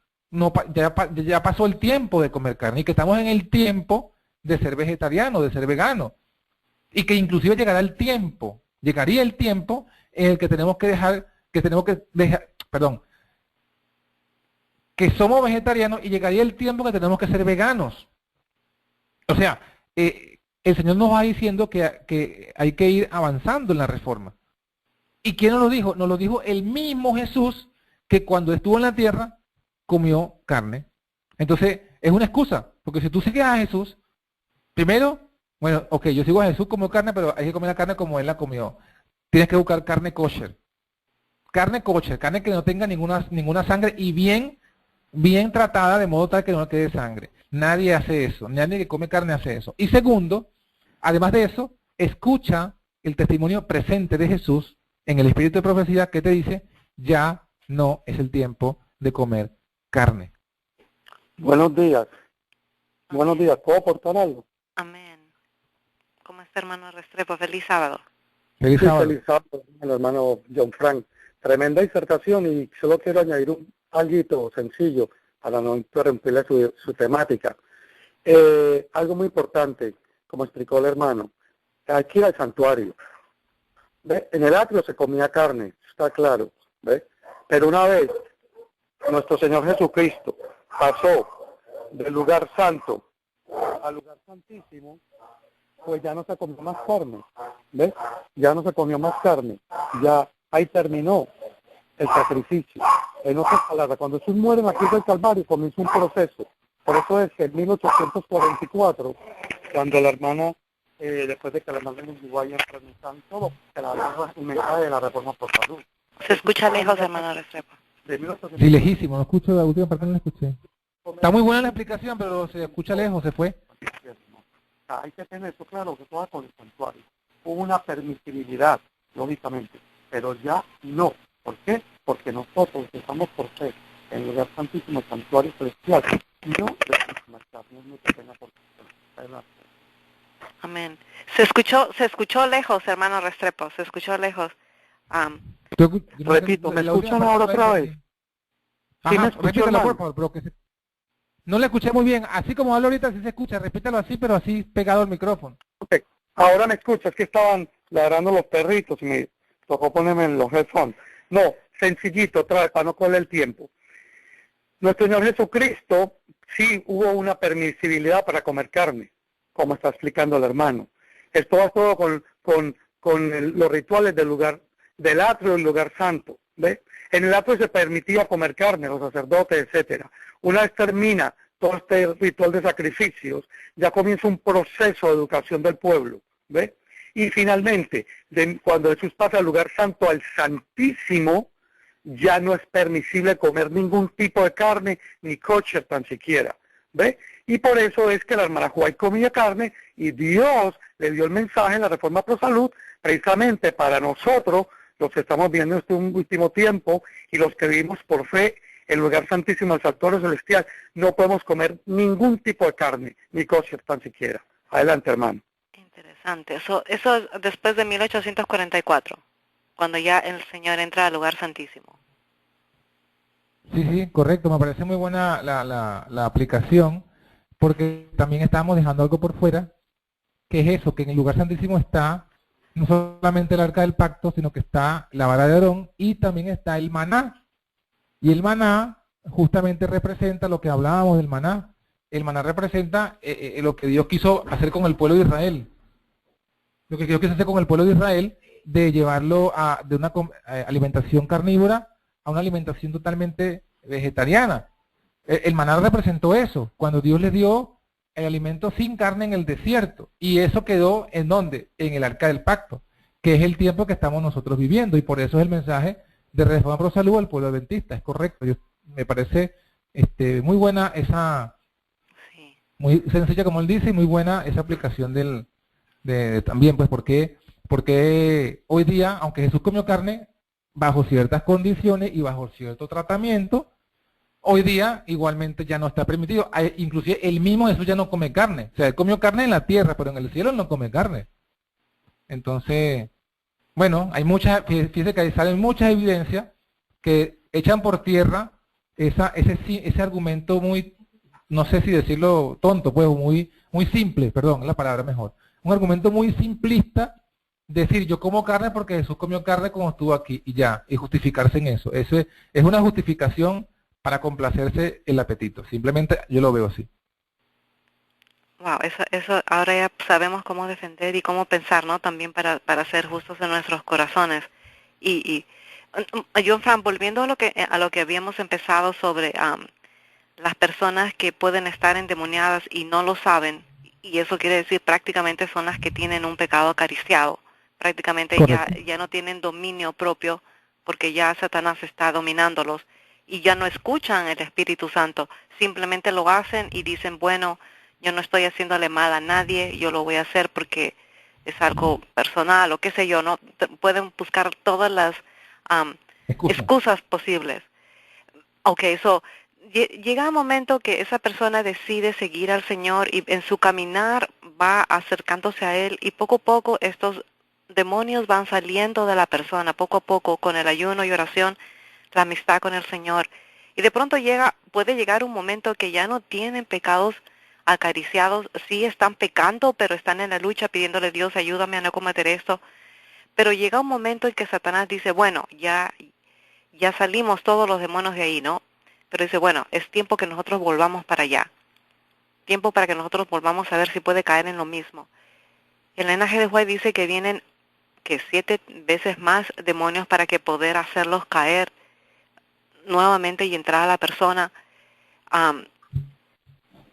pasó el tiempo de comer carne y que estamos en el tiempo de ser vegetariano, de ser vegano. Y que inclusive llegaría el tiempo en el que que somos vegetarianos y llegaría el tiempo que tenemos que ser veganos. O sea, el Señor nos va diciendo que hay que ir avanzando en la reforma. ¿Y quién nos lo dijo? Nos lo dijo el mismo Jesús que cuando estuvo en la tierra comió carne. Entonces, es una excusa, porque si tú sigues a Jesús, primero, bueno, ok, yo sigo a Jesús como carne, pero hay que comer la carne como Él la comió. Tienes que buscar carne kosher. Carne kosher, carne que no tenga ninguna sangre y bien bien tratada de modo tal que no quede sangre. Nadie hace eso, nadie que come carne hace eso. Y segundo, además de eso, escucha el testimonio presente de Jesús en el espíritu de profecía que te dice, ya no es el tiempo de comer carne. Buenos días. Buenos días. ¿Puedo aportar algo? Amén. ¿Cómo está, hermano Restrepo? Feliz sábado. Feliz Sí, sábado. feliz sábado, el hermano John Frank. Tremenda disertación y solo quiero añadir algo sencillo para no interrumpirle su temática. Algo muy importante, como explicó el hermano, hay que ir al santuario. ¿Ve? En el atrio se comía carne, está claro. ¿Ve? Pero una vez nuestro Señor Jesucristo pasó del lugar santo al lugar santísimo, pues ya no se comió más carne, ¿ves? Ya no se comió más carne, ya ahí terminó el sacrificio. En otras palabras, cuando Jesús muere en la cruz del Calvario comienza un proceso. Por eso es que en 1844, cuando la hermana, después de que la hermana de Uruguay transmitan todo, que la hermana el mensaje de la reforma por salud. Se escucha lejos, hermano Restrepo. De 1844, Sí, lejísimo, no escucho la última parte, no la escuché. Está muy buena la explicación, pero se escucha lejos, se fue. hay que tener eso claro, que todo con el santuario. Hubo una permisibilidad, lógicamente, pero ya no. ¿Por qué? Porque nosotros estamos por fe en el lugar santísimo, el santuario celestial, no debemos marchar, no es nuestra pena por fe. Amén. Se escuchó lejos, hermano Restrepo, se escuchó lejos. Repito, ¿me escuchan ahora otra vez? Sí, me escuchó, repítalo, hermano. por favor, pero no le escuché muy bien. Así como hablo ahorita, sí se escucha. Repítalo así, pero así pegado al micrófono. Ok, ahora me escuchas, es que estaban ladrando los perritos y me tocó ponerme en los headphones. No, sencillito, otra vez, para no coger el tiempo. Nuestro Señor Jesucristo, sí hubo una permisibilidad para comer carne, como está explicando el hermano. Esto va todo con los rituales del lugar, del atrio y el lugar santo, ¿ve? En el atrio se permitía comer carne, los sacerdotes, etcétera. Una vez termina todo este ritual de sacrificios, ya comienza un proceso de educación del pueblo, ¿ve? Y finalmente, cuando Jesús pasa al lugar santo, al santísimo, ya no es permisible comer ningún tipo de carne, ni kosher tan siquiera, ¿ve? Y por eso es que la hermana Juárez comía carne y Dios le dio el mensaje en la Reforma Pro Salud, precisamente para nosotros, los que estamos viendo este último tiempo y los que vivimos por fe en el lugar santísimo del santuario celestial, no podemos comer ningún tipo de carne, ni kosher tan siquiera. Adelante, hermano. Interesante. Eso es después de 1844, cuando ya el Señor entra al lugar santísimo. Sí, sí, correcto. Me parece muy buena la aplicación, porque también estábamos dejando algo por fuera, que es eso, que en el lugar santísimo está no solamente el arca del pacto, sino que está la vara de Aarón y también está el maná. Y el maná justamente representa lo que hablábamos del maná. El maná representa lo que Dios quiso hacer con el pueblo de Israel. Lo que Dios quiso hacer con el pueblo de Israel, de llevarlo de una alimentación carnívora a una alimentación totalmente vegetariana. El maná representó eso, cuando Dios les dio el alimento sin carne en el desierto. Y eso quedó ¿en dónde? En el arca del pacto, que es el tiempo que estamos nosotros viviendo. Y por eso es el mensaje de Reforma Pro Salud al pueblo adventista. Es correcto. Me parece muy buena esa, Sí. muy sencilla como él dice, y muy buena esa aplicación también, pues, porque hoy día, aunque Jesús comió carne bajo ciertas condiciones y bajo cierto tratamiento, hoy día igualmente ya no está permitido. Inclusive el mismo Jesús ya no come carne. O sea, él comió carne en la tierra, pero en el cielo él no come carne. Entonces, bueno, fíjese que ahí salen muchas evidencias que echan por tierra ese argumento muy, no sé si decirlo tonto, pues muy simple, perdón, es la palabra mejor. Un argumento muy simplista, decir yo como carne porque Jesús comió carne como estuvo aquí y ya, y justificarse en eso. Eso es una justificación para complacerse el apetito. Simplemente yo lo veo así. Wow, eso ahora ya sabemos cómo defender y cómo pensar, ¿no? También para ser justos en nuestros corazones. Y John Frank, volviendo a lo que habíamos empezado sobre las personas que pueden estar endemoniadas y no lo saben, y eso quiere decir prácticamente son las que tienen un pecado acariciado. Prácticamente ya no tienen dominio propio porque ya Satanás está dominándolos. y ya no escuchan el Espíritu Santo, simplemente lo hacen y dicen, bueno, yo no estoy haciéndole mal a nadie, yo lo voy a hacer porque es algo personal o qué sé yo, no pueden buscar todas las Excusa. excusas posibles. Ok, llega un momento que esa persona decide seguir al Señor y en su caminar va acercándose a Él y poco a poco estos demonios van saliendo de la persona, poco a poco con el ayuno y oración, la amistad con el Señor. Y de pronto puede llegar un momento que ya no tienen pecados acariciados, sí están pecando, pero están en la lucha pidiéndole a Dios, ayúdame a no cometer esto. Pero llega un momento en que Satanás dice, bueno, ya salimos todos los demonios de ahí, ¿no? Pero dice, bueno, es tiempo que nosotros volvamos para allá. Tiempo para que nosotros volvamos a ver si puede caer en lo mismo. El linaje de White dice que vienen 7 veces más demonios para que poder hacerlos caer nuevamente y entrar a la persona.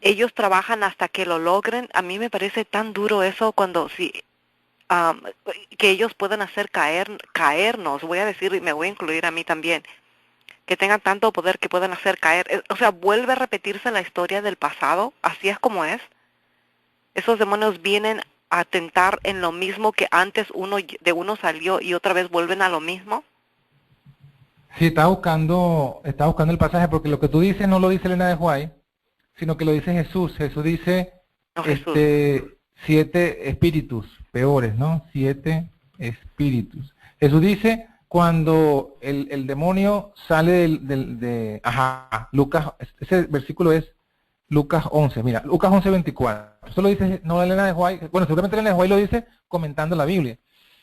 Ellos trabajan hasta que lo logren. A mí me parece tan duro eso cuando que ellos puedan hacer caernos, voy a decir, y me voy a incluir a mí también, que tengan tanto poder que puedan hacer caer. O sea, vuelve a repetirse la historia del pasado, así es como es. Esos demonios vienen a tentar en lo mismo que antes uno salió y otra vez vuelven a lo mismo. Sí, estaba buscando el pasaje porque lo que tú dices no lo dice Elena de White, sino que lo dice Jesús. Jesús dice, No, Jesús. 7 espíritus peores, ¿no? 7 espíritus. Jesús dice cuando el demonio sale Lucas, ese versículo es Lucas 11, mira, Lucas 11:24. Eso lo dice, no Elena de White, bueno, seguramente Elena de White lo dice comentando la Biblia.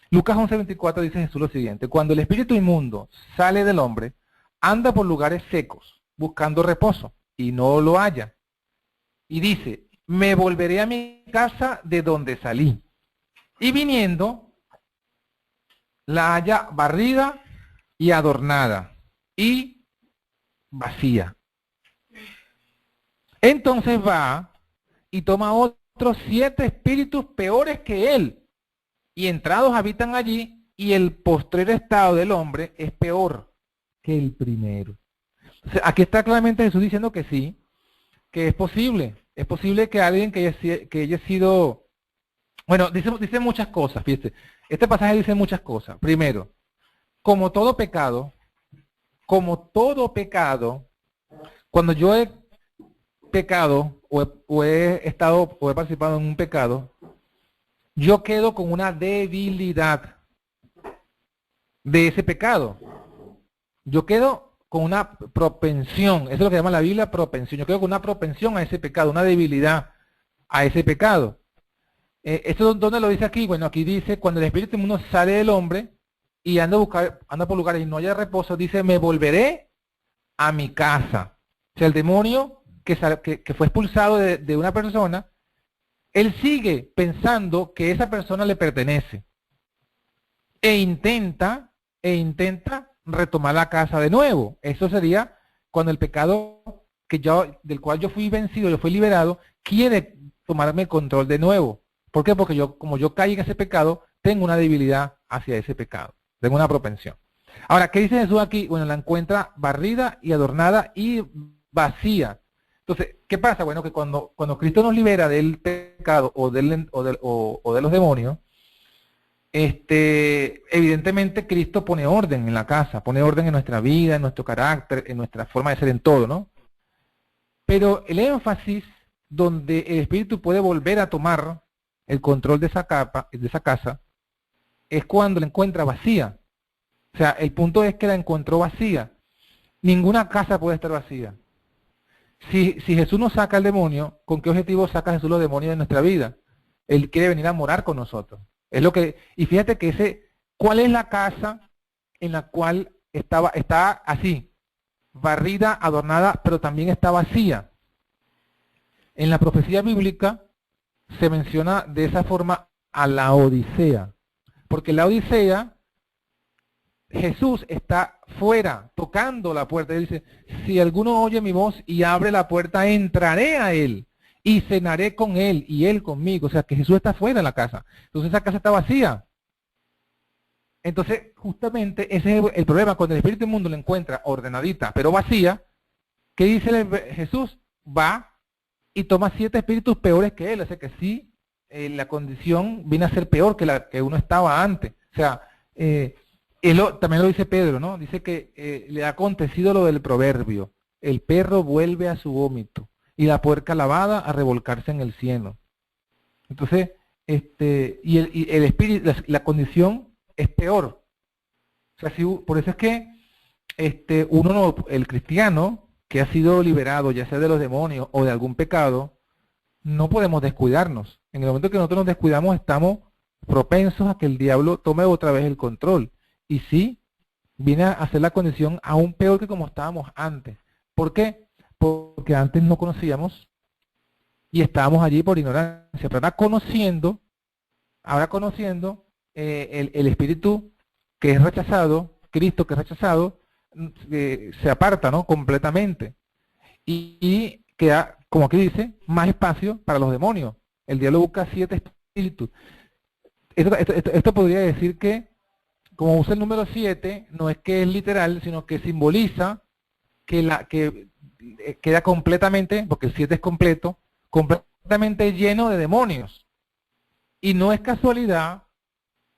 Lucas 11:24 dice Jesús lo siguiente: cuando el espíritu inmundo sale del hombre, anda por lugares secos, buscando reposo, y no lo halla. Y dice, me volveré a mi casa de donde salí. Y viniendo, la halla barrida y adornada, y vacía. Entonces va y toma otros 7 espíritus peores que él, y entrados habitan allí, y el postrer estado del hombre es peor que el primero. O sea, aquí está claramente Jesús diciendo que sí, que es posible que alguien que haya sido, bueno, dice muchas cosas, fíjate, este pasaje dice muchas cosas. Primero, como todo pecado, cuando yo he pecado o he participado en un pecado, yo quedo con una debilidad de ese pecado. Yo quedo con una propensión, eso es lo que llama la Biblia propensión. Yo quedo con una propensión a ese pecado, una debilidad a ese pecado. ¿Esto dónde lo dice aquí? Bueno, aquí dice, cuando el espíritu inmundo sale del hombre y anda por lugares y no haya reposo, dice, me volveré a mi casa. O sea, el demonio que fue expulsado de una persona, él sigue pensando que esa persona le pertenece e intenta retomar la casa de nuevo. Eso sería cuando el pecado del cual yo fui vencido, yo fui liberado, quiere tomarme el control de nuevo. ¿Por qué? Porque como yo caí en ese pecado, tengo una debilidad hacia ese pecado, tengo una propensión. Ahora, ¿qué dice Jesús aquí? Bueno, la encuentra barrida y adornada y vacía. Entonces, ¿qué pasa? Bueno, que cuando Cristo nos libera del pecado o de los demonios, evidentemente Cristo pone orden en la casa, pone orden en nuestra vida, en nuestro carácter, en nuestra forma de ser, en todo, ¿no? Pero el énfasis donde el Espíritu puede volver a tomar el control de esa casa, es cuando la encuentra vacía. O sea, el punto es que la encontró vacía. Ninguna casa puede estar vacía. Si Jesús nos saca el demonio, ¿con qué objetivo saca Jesús los demonios de nuestra vida? Él quiere venir a morar con nosotros. Y fíjate que ¿cuál es la casa en la cual está así, barrida, adornada, pero también está vacía? En la profecía bíblica se menciona de esa forma a la Odisea, porque la Odisea, Jesús está fuera, tocando la puerta. Él dice, si alguno oye mi voz y abre la puerta, entraré a él y cenaré con él y él conmigo. O sea, que Jesús está fuera de la casa. Entonces esa casa está vacía. Entonces, justamente ese es el problema. Cuando el espíritu inmundo lo encuentra ordenadita, pero vacía, ¿qué dice Jesús? Va y toma 7 espíritus peores que él. O sea que sí, la condición viene a ser peor que la que uno estaba antes. O sea, también lo dice Pedro, ¿no? Dice que le ha acontecido lo del proverbio. El perro vuelve a su vómito y la puerca lavada a revolcarse en el cieno. Entonces, y el espíritu, la condición es peor. O sea, por eso es que el cristiano que ha sido liberado, ya sea de los demonios o de algún pecado, no podemos descuidarnos. En el momento que nosotros nos descuidamos, estamos propensos a que el diablo tome otra vez el control. Y sí, viene a hacer la condición aún peor que como estábamos antes. ¿Por qué? Porque antes no conocíamos y estábamos allí por ignorancia. Pero ahora conociendo el espíritu que es rechazado, Cristo que es rechazado, se aparta, ¿no? Completamente. Y queda, como aquí dice, más espacio para los demonios. El diablo busca 7 espíritus. Esto podría decir que, como usa el número 7, no es que es literal, sino que simboliza que queda completamente, porque el 7 es completo, completamente lleno de demonios. Y no es casualidad,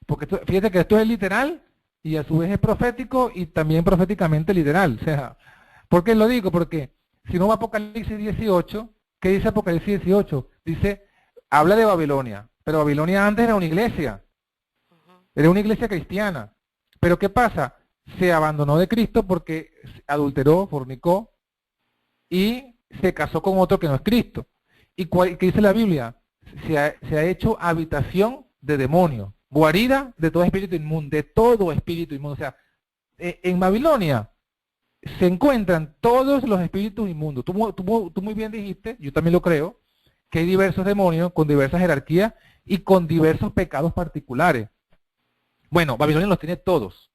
porque fíjate que esto es literal y a su vez es profético y también proféticamente literal. O sea, ¿por qué lo digo? Porque si no va a Apocalipsis 18, ¿qué dice Apocalipsis 18? Dice, habla de Babilonia, pero Babilonia antes era una iglesia cristiana. Pero ¿qué pasa? Se abandonó de Cristo porque adulteró, fornicó y se casó con otro que no es Cristo. ¿Y qué dice la Biblia? Se ha hecho habitación de demonios, guarida de todo espíritu inmundo, O sea, en Babilonia se encuentran todos los espíritus inmundos. Tú muy bien dijiste, yo también lo creo, que hay diversos demonios con diversas jerarquías y con diversos pecados particulares. Bueno, Babilonia los tiene todos.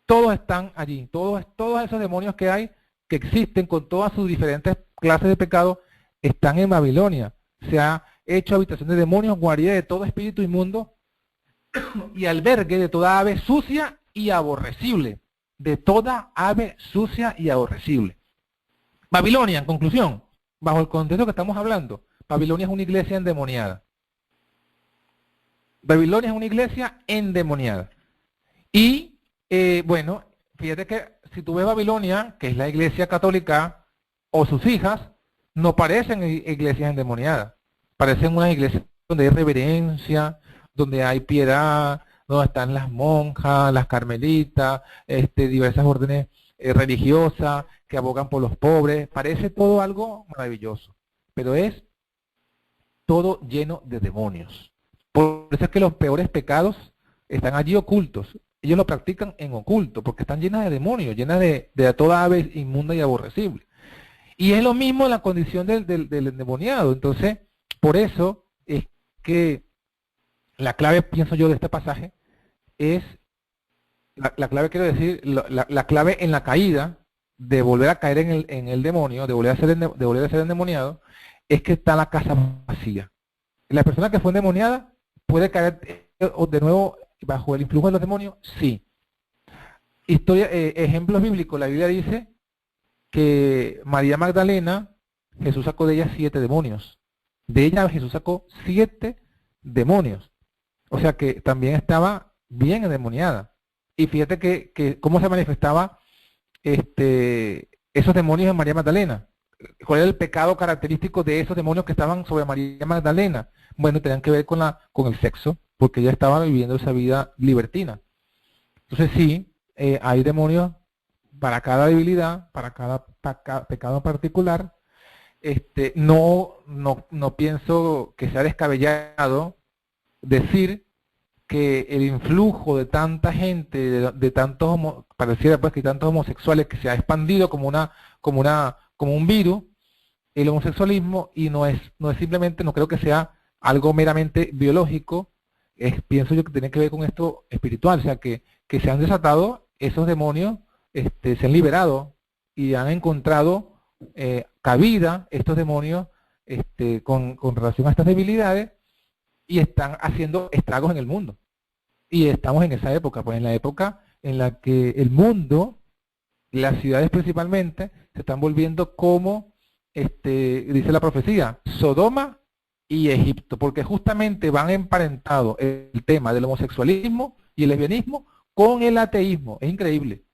Todos están allí. Todos esos demonios que hay, que existen con todas sus diferentes clases de pecados, están en Babilonia. Se ha hecho habitación de demonios, guarida de todo espíritu inmundo y albergue de toda ave sucia y aborrecible. De toda ave sucia y aborrecible. Babilonia, en conclusión, bajo el contexto que estamos hablando, Babilonia es una iglesia endemoniada. Babilonia es una iglesia endemoniada. Y, bueno, fíjate que si tú ves Babilonia, que es la iglesia católica, o sus hijas, no parecen iglesias endemoniadas. Parecen unas iglesias donde hay reverencia, donde hay piedad, donde están las monjas, las carmelitas, diversas órdenes religiosas que abogan por los pobres. Parece todo algo maravilloso, pero es todo lleno de demonios. Por eso es que los peores pecados están allí ocultos. Ellos lo practican en oculto, porque están llenas de demonios, llenas de toda ave inmunda y aborrecible. Y es lo mismo en la condición del endemoniado. Entonces, por eso es que la clave, pienso yo, de este pasaje es, la clave quiero decir, la clave en la caída, de volver a caer en el demonio, de volver a ser endemoniado, es que está la casa vacía. La persona que fue endemoniada puede caer de nuevo bajo el influjo de los demonios, sí. Ejemplos bíblicos, la Biblia dice que María Magdalena, Jesús sacó de ella 7 demonios. De ella Jesús sacó 7 demonios. O sea que también estaba bien endemoniada. Y fíjate que cómo se manifestaba esos demonios en María Magdalena. ¿Cuál era el pecado característico de esos demonios que estaban sobre María Magdalena? Bueno, tenían que ver con el sexo, porque ella estaba viviendo esa vida libertina. Entonces sí, hay demonios para cada debilidad, para cada pecado particular. No pienso que sea descabellado decir que el influjo de tanta gente, de tantos, pareciera pues que tantos homosexuales, que se ha expandido como un virus, el homosexualismo, y no es simplemente, no creo que sea algo meramente biológico, pienso yo que tiene que ver con esto espiritual, o sea que se han desatado esos demonios, se han liberado y han encontrado cabida estos demonios con relación a estas debilidades, y están haciendo estragos en el mundo. Y estamos en esa época, pues en la época en la que el mundo, las ciudades principalmente, se están volviendo como, dice la profecía, Sodoma y Egipto, porque justamente van emparentados el tema del homosexualismo y el lesbianismo con el ateísmo. Es increíble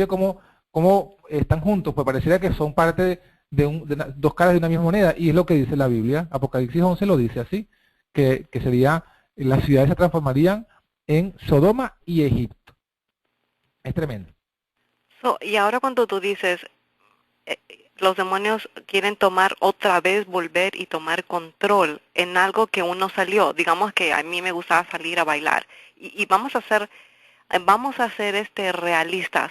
cómo están juntos, pues pareciera que son parte dos caras de una misma moneda, y es lo que dice la Biblia. Apocalipsis 11 lo dice así, que sería, las ciudades se transformarían en Sodoma y Egipto. Es tremendo. Y ahora cuando tú dices, eh, los demonios quieren tomar otra vez, volver y tomar control en algo que uno salió, digamos que a mí me gustaba salir a bailar, y vamos a ser realistas,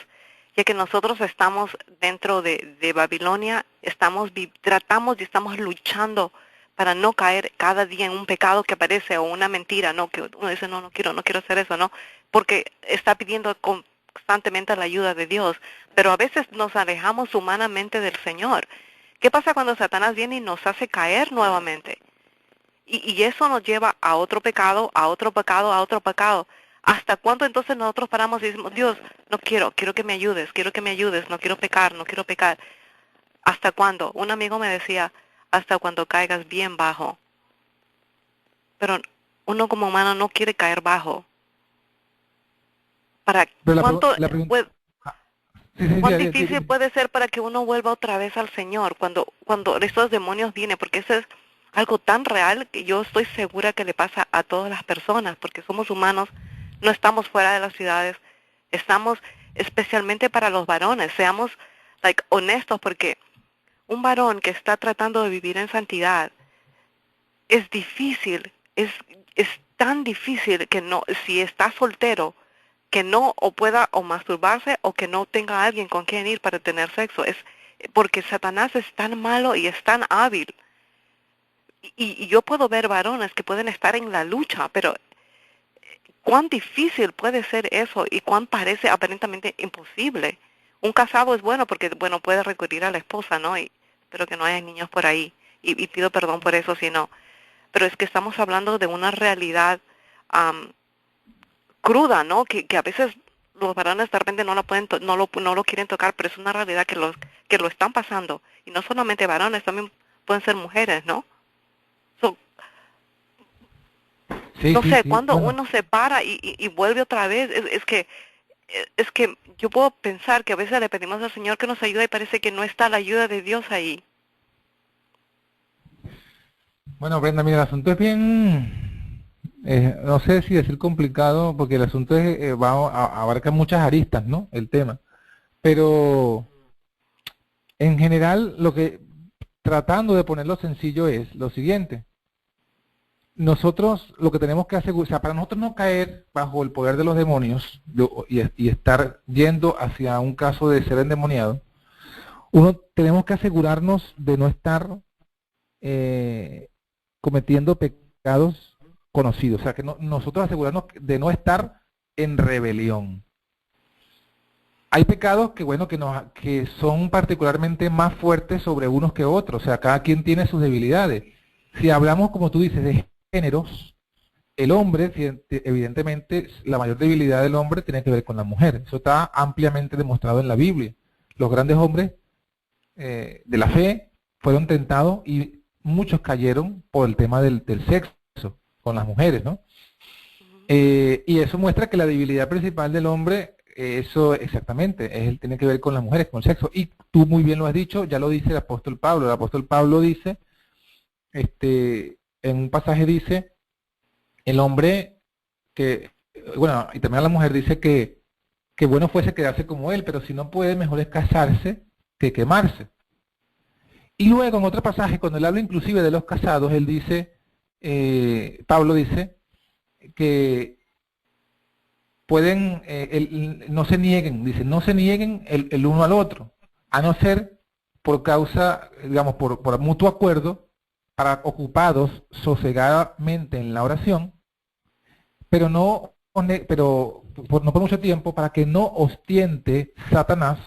ya que nosotros estamos dentro de Babilonia, tratamos y estamos luchando para no caer cada día en un pecado que aparece o una mentira, no, que uno dice, no quiero hacer eso, no, porque está pidiendo constantemente la ayuda de Dios, pero a veces nos alejamos humanamente del Señor. ¿Qué pasa cuando Satanás viene y nos hace caer nuevamente? Y eso nos lleva a otro pecado, a otro pecado, a otro pecado. ¿Hasta cuándo entonces nosotros paramos y decimos, Dios, no quiero que me ayudes, no quiero pecar? ¿Hasta cuándo? Un amigo me decía, hasta cuando caigas bien bajo. Pero uno como humano no quiere caer bajo. Pero ¿Cuánto cuán sí, difícil puede ser para que uno vuelva otra vez al Señor cuando estos demonios vienen? Porque eso es algo tan real que yo estoy segura que le pasa a todas las personas, porque somos humanos, no estamos fuera de las ciudades, estamos especialmente para los varones, seamos honestos, porque un varón que está tratando de vivir en santidad es difícil, es tan difícil que no, si está soltero, que no o pueda o masturbarse o que no tenga alguien con quien ir para tener sexo. Es porque Satanás es tan malo y es tan hábil. Y yo puedo ver varones que pueden estar en la lucha, pero cuán difícil puede ser eso y cuán parece aparentemente imposible. Un casado es bueno porque, bueno, puede recurrir a la esposa, ¿no? Y espero que no haya niños por ahí. Y pido perdón por eso si no. Pero es que estamos hablando de una realidad cruda, ¿no? Que a veces los varones de repente no lo quieren tocar, pero es una realidad que lo están pasando. Y no solamente varones, también pueden ser mujeres, ¿no? No sé, cuando uno se para y vuelve otra vez, es que yo puedo pensar que a veces le pedimos al Señor que nos ayude y parece que no está la ayuda de Dios ahí. Bueno, Brenda, mira, el asunto es bien, no sé si decir complicado, porque el asunto abarca muchas aristas, ¿no? El tema. Pero en general, tratando de ponerlo sencillo, es lo siguiente. Nosotros lo que tenemos que asegurar, o sea, para nosotros no caer bajo el poder de los demonios y estar yendo hacia un caso de ser endemoniado, tenemos que asegurarnos de no estar cometiendo pecados conocidos, o sea, que nosotros asegurarnos de no estar en rebelión. Hay pecados que son particularmente más fuertes sobre unos que otros, o sea, cada quien tiene sus debilidades. Si hablamos, como tú dices, de géneros, el hombre, evidentemente, la mayor debilidad del hombre tiene que ver con la mujer. Eso está ampliamente demostrado en la Biblia. Los grandes hombres de la fe fueron tentados y muchos cayeron por el tema del sexo con las mujeres, ¿no? Y eso muestra que la debilidad principal del hombre, eso exactamente, tiene que ver con las mujeres, con el sexo. Y tú muy bien lo has dicho, ya lo dice el apóstol Pablo. El apóstol Pablo dice, en un pasaje dice, el hombre y también la mujer dice que bueno fuese quedarse como él, pero si no puede, mejor es casarse que quemarse. Y luego en otro pasaje, cuando él habla inclusive de los casados, él dice, Pablo dice, que pueden, no se nieguen el uno al otro, a no ser por causa, digamos, por mutuo acuerdo, para ocupados sosegadamente en la oración, pero no por mucho tiempo, para que no os tiente Satanás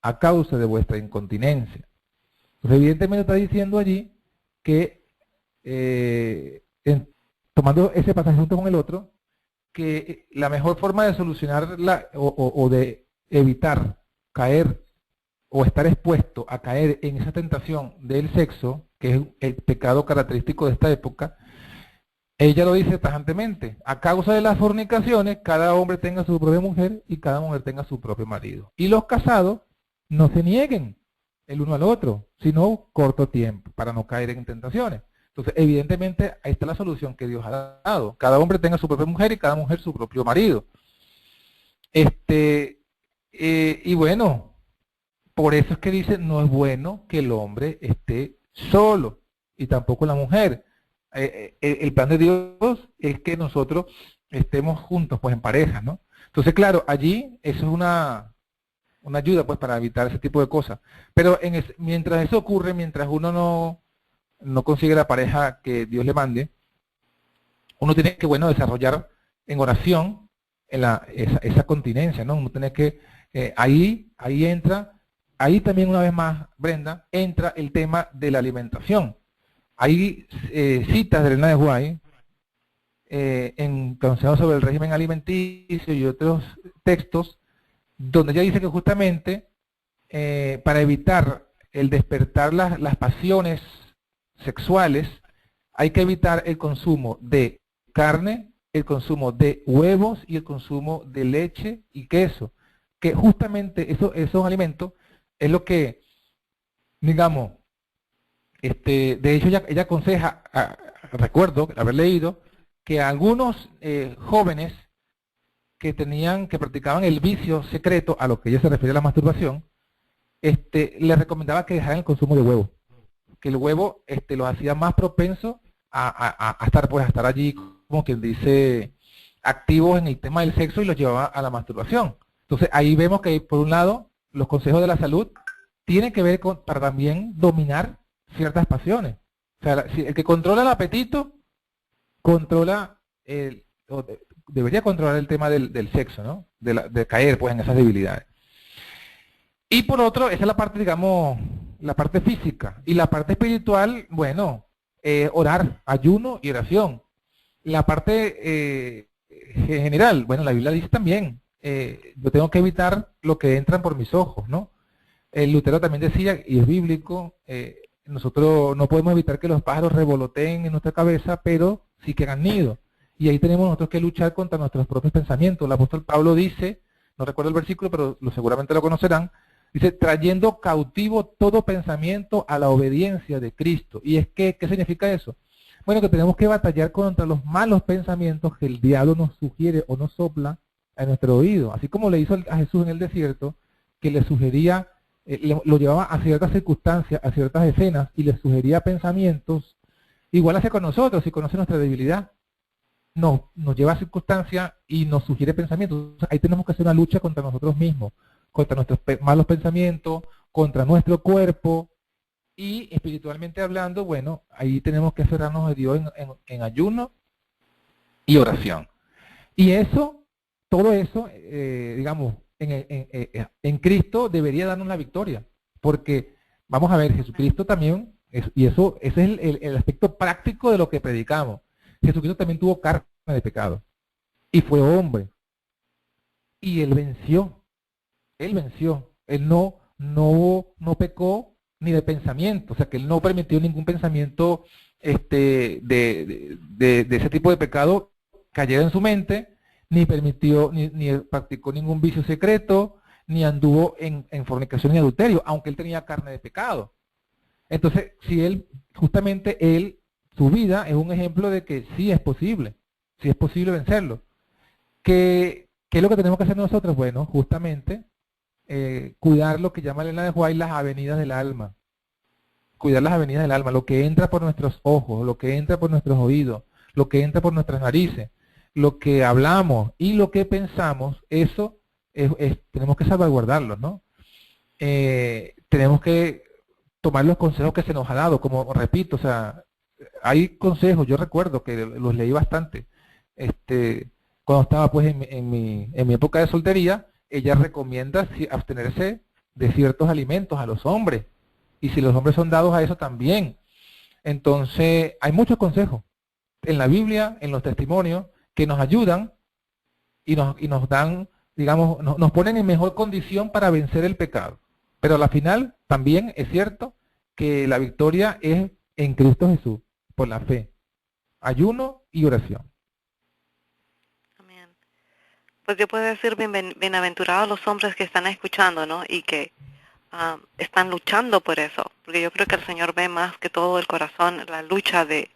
a causa de vuestra incontinencia. Entonces, evidentemente está diciendo allí que, tomando ese pasaje junto con el otro, que la mejor forma de solucionar o de evitar caer o estar expuesto a caer en esa tentación del sexo, que es el pecado característico de esta época, ella lo dice tajantemente: a causa de las fornicaciones, cada hombre tenga su propia mujer y cada mujer tenga su propio marido. Y los casados no se nieguen el uno al otro, sino corto tiempo, para no caer en tentaciones. Entonces, evidentemente, ahí está la solución que Dios ha dado. Cada hombre tenga su propia mujer y cada mujer su propio marido. Y bueno, por eso es que dice, no es bueno que el hombre esté solo, y tampoco la mujer. El plan de Dios es que nosotros estemos juntos, pues en parejas, ¿no? Entonces, claro, allí eso es una ayuda, pues, para evitar ese tipo de cosas. Pero mientras eso ocurre, mientras uno no consigue la pareja que Dios le mande, uno tiene que, bueno, desarrollar en oración esa continencia, ¿no? Uno tiene que, ahí entra, ahí también una vez más, Brenda, entra el tema de la alimentación. Hay citas de Elena de White en Consejos sobre el régimen alimenticio y otros textos, donde ella dice que justamente para evitar el despertar las pasiones sexuales, hay que evitar el consumo de carne, el consumo de huevos y el consumo de leche y queso, que justamente esos alimentos es lo que, digamos, de hecho ella aconseja, recuerdo haber leído, que a algunos jóvenes que practicaban el vicio secreto, a lo que ella se refiere a la masturbación, les recomendaba que dejaran el consumo de huevo, que el huevo los hacía más propensos a estar allí, como quien dice, activos en el tema del sexo, y los llevaba a la masturbación. Entonces ahí vemos que, por un lado, los consejos de la salud tienen que ver para también dominar ciertas pasiones. O sea, el que controla el apetito, controla debería controlar el tema del sexo, ¿no? De caer, pues, en esas debilidades. Y por otro, esa es la parte, digamos, la parte física. Y la parte espiritual, bueno, orar, ayuno y oración. La parte general, bueno, la Biblia dice también, yo tengo que evitar lo que entran por mis ojos, ¿no? Lutero también decía, y es bíblico, nosotros no podemos evitar que los pájaros revoloteen en nuestra cabeza, pero sí que hagan nido. Y ahí tenemos nosotros que luchar contra nuestros propios pensamientos. El apóstol Pablo dice, no recuerdo el versículo, pero seguramente lo conocerán, dice, trayendo cautivo todo pensamiento a la obediencia de Cristo. ¿Y es que qué significa eso? Bueno, que tenemos que batallar contra los malos pensamientos que el diablo nos sugiere o nos sopla a nuestro oído. Así como le hizo a Jesús en el desierto, que le sugería, lo llevaba a ciertas circunstancias, a ciertas escenas, y le sugería pensamientos. Igual hace con nosotros, si conoce nuestra debilidad. Nos lleva a circunstancias y nos sugiere pensamientos. Entonces, ahí tenemos que hacer una lucha contra nosotros mismos, contra nuestros malos pensamientos, contra nuestro cuerpo, y espiritualmente hablando, bueno, ahí tenemos que aferrarnos a Dios en ayuno y oración. Y eso, todo eso, digamos, en Cristo debería darnos la victoria, porque, vamos a ver, Jesucristo también, ese es el aspecto práctico de lo que predicamos. Jesucristo también tuvo carne de pecado, y fue hombre, y Él venció, Él no pecó ni de pensamiento, o sea que Él no permitió ningún pensamiento de ese tipo de pecado cayera en su mente, ni permitió, ni practicó ningún vicio secreto, ni anduvo en fornicación ni adulterio, aunque Él tenía carne de pecado. Entonces, su vida es un ejemplo de que sí es posible vencerlo. ¿Qué es lo que tenemos que hacer nosotros? Bueno, justamente cuidar lo que llama Elena de White las avenidas del alma. Cuidar las avenidas del alma, lo que entra por nuestros ojos, lo que entra por nuestros oídos, lo que entra por nuestras narices, lo que hablamos y lo que pensamos, eso tenemos que salvaguardarlo, ¿no? Tenemos que tomar los consejos que se nos ha dado, como repito, o sea, hay consejos, yo recuerdo que los leí bastante, cuando estaba pues en mi época de soltería. Ella recomienda abstenerse de ciertos alimentos a los hombres, y si los hombres son dados a eso también. Entonces, hay muchos consejos en la Biblia, en los testimonios, que nos ayudan y nos dan, digamos, nos ponen en mejor condición para vencer el pecado. Pero a la final también es cierto que la victoria es en Cristo Jesús, por la fe, ayuno y oración. Amén. Pues yo puedo decir bienaventurados los hombres que están escuchando, ¿no? Y que están luchando por eso. Porque yo creo que el Señor ve más que todo el corazón, la lucha de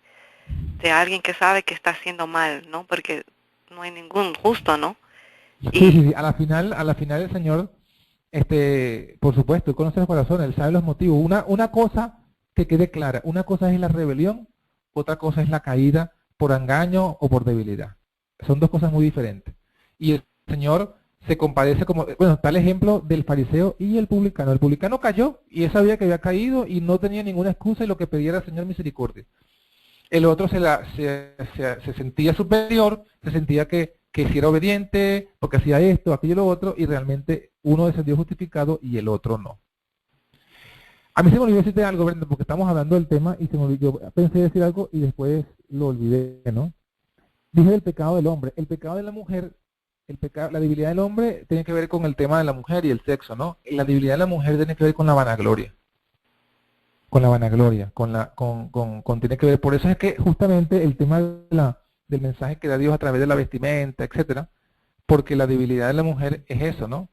alguien que sabe que está haciendo mal, ¿no? Porque no hay ningún justo, ¿no? Sí. A la final el Señor, por supuesto, Él conoce los corazones, Él sabe los motivos. Una cosa que quede clara, una cosa es la rebelión, otra cosa es la caída por engaño o por debilidad. Son dos cosas muy diferentes. Y el Señor se compadece como, bueno, está el ejemplo del fariseo y el publicano. El publicano cayó y él sabía que había caído y no tenía ninguna excusa y lo que pedía era al Señor misericordia. El otro se sentía superior, se sentía que si era obediente, porque hacía esto, aquello y lo otro, y realmente uno descendió justificado y el otro no. A mí se me olvidó decirte algo, Brenda, porque estamos hablando del tema y se me olvidó, yo pensé decir algo y después lo olvidé, ¿no? Dije del pecado del hombre. El pecado de la mujer, la debilidad del hombre tiene que ver con el tema de la mujer y el sexo, ¿no? La debilidad de la mujer tiene que ver con la vanagloria. Con la vanagloria, tiene que ver, por eso es que justamente el tema del mensaje que da Dios a través de la vestimenta, etcétera, porque la debilidad de la mujer es eso, ¿no?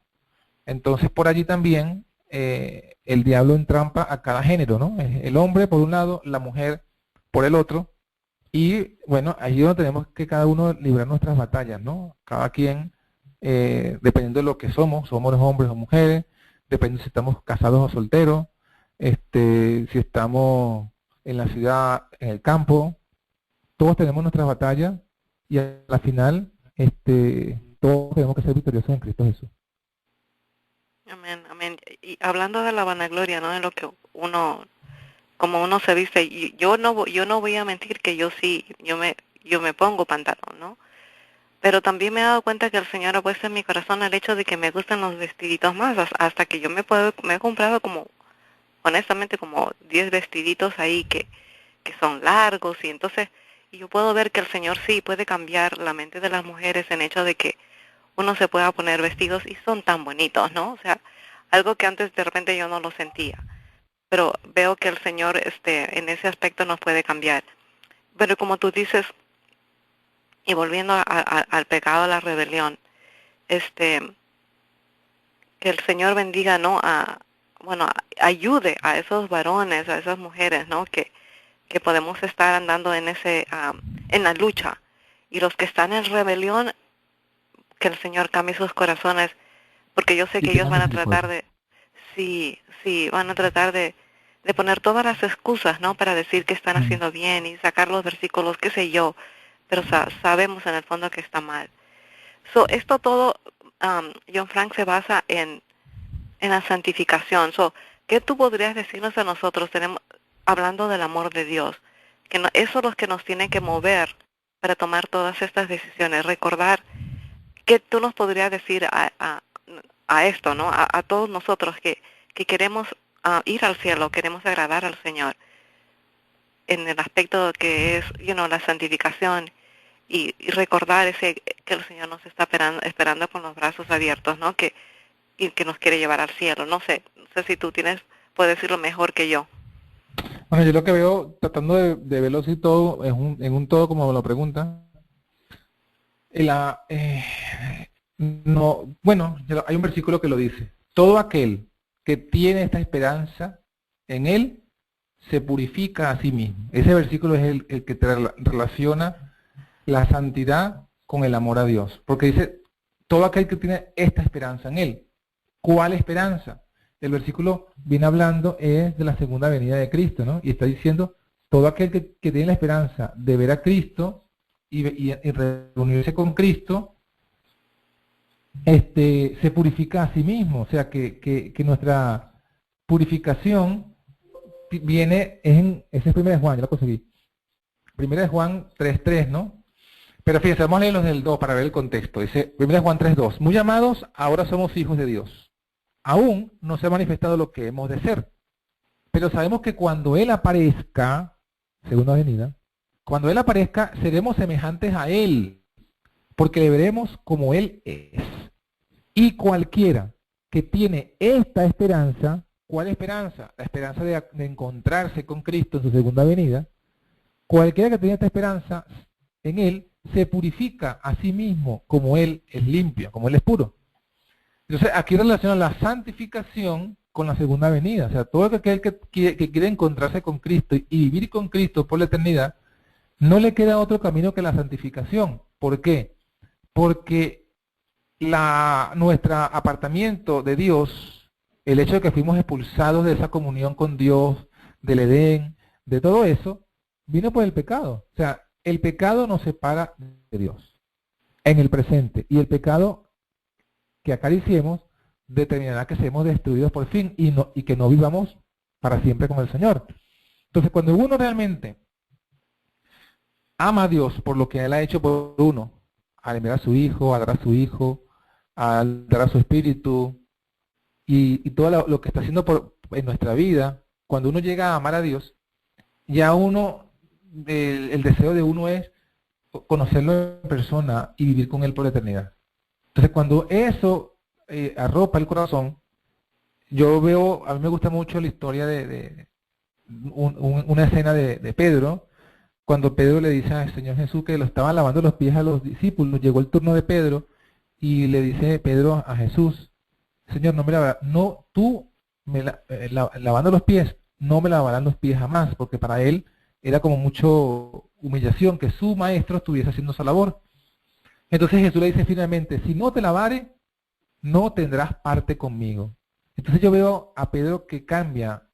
Entonces por allí también el diablo entrampa a cada género, ¿no? El hombre por un lado, la mujer por el otro, y bueno, ahí es donde tenemos que cada uno librar nuestras batallas, ¿no? Cada quien, dependiendo de lo que somos hombres o mujeres, depende si estamos casados o solteros, si estamos en la ciudad, en el campo, todos tenemos nuestras batallas y a la final todos tenemos que ser victoriosos en Cristo Jesús. Amén, amén. Y hablando de la vanagloria, ¿no? De lo que como uno se dice, y yo no voy a mentir que yo me pongo pantalón, ¿no? Pero también me he dado cuenta que el Señor ha puesto en mi corazón el hecho de que me gustan los vestiditos más, hasta que yo me he comprado honestamente como 10 vestiditos ahí que son largos, y entonces yo puedo ver que el Señor sí puede cambiar la mente de las mujeres en hecho de que uno se pueda poner vestidos y son tan bonitos, ¿no? O sea, algo que antes de repente yo no lo sentía. Pero veo que el Señor en ese aspecto nos puede cambiar. Pero como tú dices, y volviendo al pecado, a la rebelión, que el Señor bendiga, ¿no? Ayude a esos varones, a esas mujeres, ¿no? Que podemos estar andando en la lucha. Y los que están en rebelión, que el Señor cambie sus corazones, porque yo sé que ellos van a tratar de, sí, van a tratar de poner todas las excusas, ¿no? Para decir que están haciendo bien y sacar los versículos, qué sé yo, pero sabemos en el fondo que está mal. Esto todo, John Frank, se basa en la santificación. ¿Qué tú podrías decirnos a nosotros, hablando del amor de Dios? Que eso es lo que nos tiene que mover para tomar todas estas decisiones. Recordar que tú nos podrías decir a esto, ¿no? A todos nosotros que queremos ir al cielo, queremos agradar al Señor en el aspecto que es, la santificación, y recordar que el Señor nos está esperando con los brazos abiertos, ¿no? Y que nos quiere llevar al cielo. No sé si tú puedes decirlo mejor que yo. Bueno, yo lo que veo, tratando de verlo así todo, en un todo como me lo preguntan, hay un versículo que lo dice: todo aquel que tiene esta esperanza en Él se purifica a sí mismo. Ese versículo es el que te relaciona la santidad con el amor a Dios, porque dice todo aquel que tiene esta esperanza en Él. ¿Cuál esperanza? El versículo viene hablando es de la segunda venida de Cristo, ¿no? Y está diciendo todo aquel que tiene la esperanza de ver a Cristo y reunirse con Cristo, se purifica a sí mismo. O sea que nuestra purificación viene ese es 1 Juan, ya lo conseguí. 1 Juan 3:3, ¿no? Pero fíjense, vamos a leer los del 2 para ver el contexto. Dice 1 Juan 3:2, muy amados, ahora somos hijos de Dios. Aún no se ha manifestado lo que hemos de ser, pero sabemos que cuando Él aparezca, segunda venida, cuando Él aparezca, seremos semejantes a Él, porque le veremos como Él es. Y cualquiera que tiene esta esperanza, ¿cuál esperanza? La esperanza de encontrarse con Cristo en su segunda venida. Cualquiera que tiene esta esperanza en Él, se purifica a sí mismo como Él es limpio, como Él es puro. Entonces, aquí relaciona la santificación con la segunda venida. O sea, todo aquel que quiere encontrarse con Cristo y vivir con Cristo por la eternidad, no le queda otro camino que la santificación. ¿Por qué? Porque nuestro apartamiento de Dios, el hecho de que fuimos expulsados de esa comunión con Dios, del Edén, de todo eso, vino por el pecado. O sea, el pecado nos separa de Dios en el presente. Y el pecado que acariciemos determinará que seamos destruidos por fin y que no vivamos para siempre con el Señor. Entonces, cuando uno realmente ama a Dios por lo que Él ha hecho por uno, al enviar a su Hijo, a dar a su Hijo, al dar a su Espíritu y todo lo que está haciendo en nuestra vida, cuando uno llega a amar a Dios, ya el deseo de uno es conocerlo en persona y vivir con Él por la eternidad. Entonces, cuando eso arropa el corazón, yo veo, a mí me gusta mucho la historia de una escena de Pedro, cuando Pedro le dice al Señor Jesús que lo estaban lavando los pies a los discípulos, llegó el turno de Pedro y le dice Pedro a Jesús, Señor, no me lavarás, no, tú lavando los pies, no me lavarán los pies jamás, porque para él era como mucho humillación que su maestro estuviese haciendo esa labor. Entonces Jesús le dice finalmente, si no te lavare, no tendrás parte conmigo. Entonces yo veo a Pedro que cambia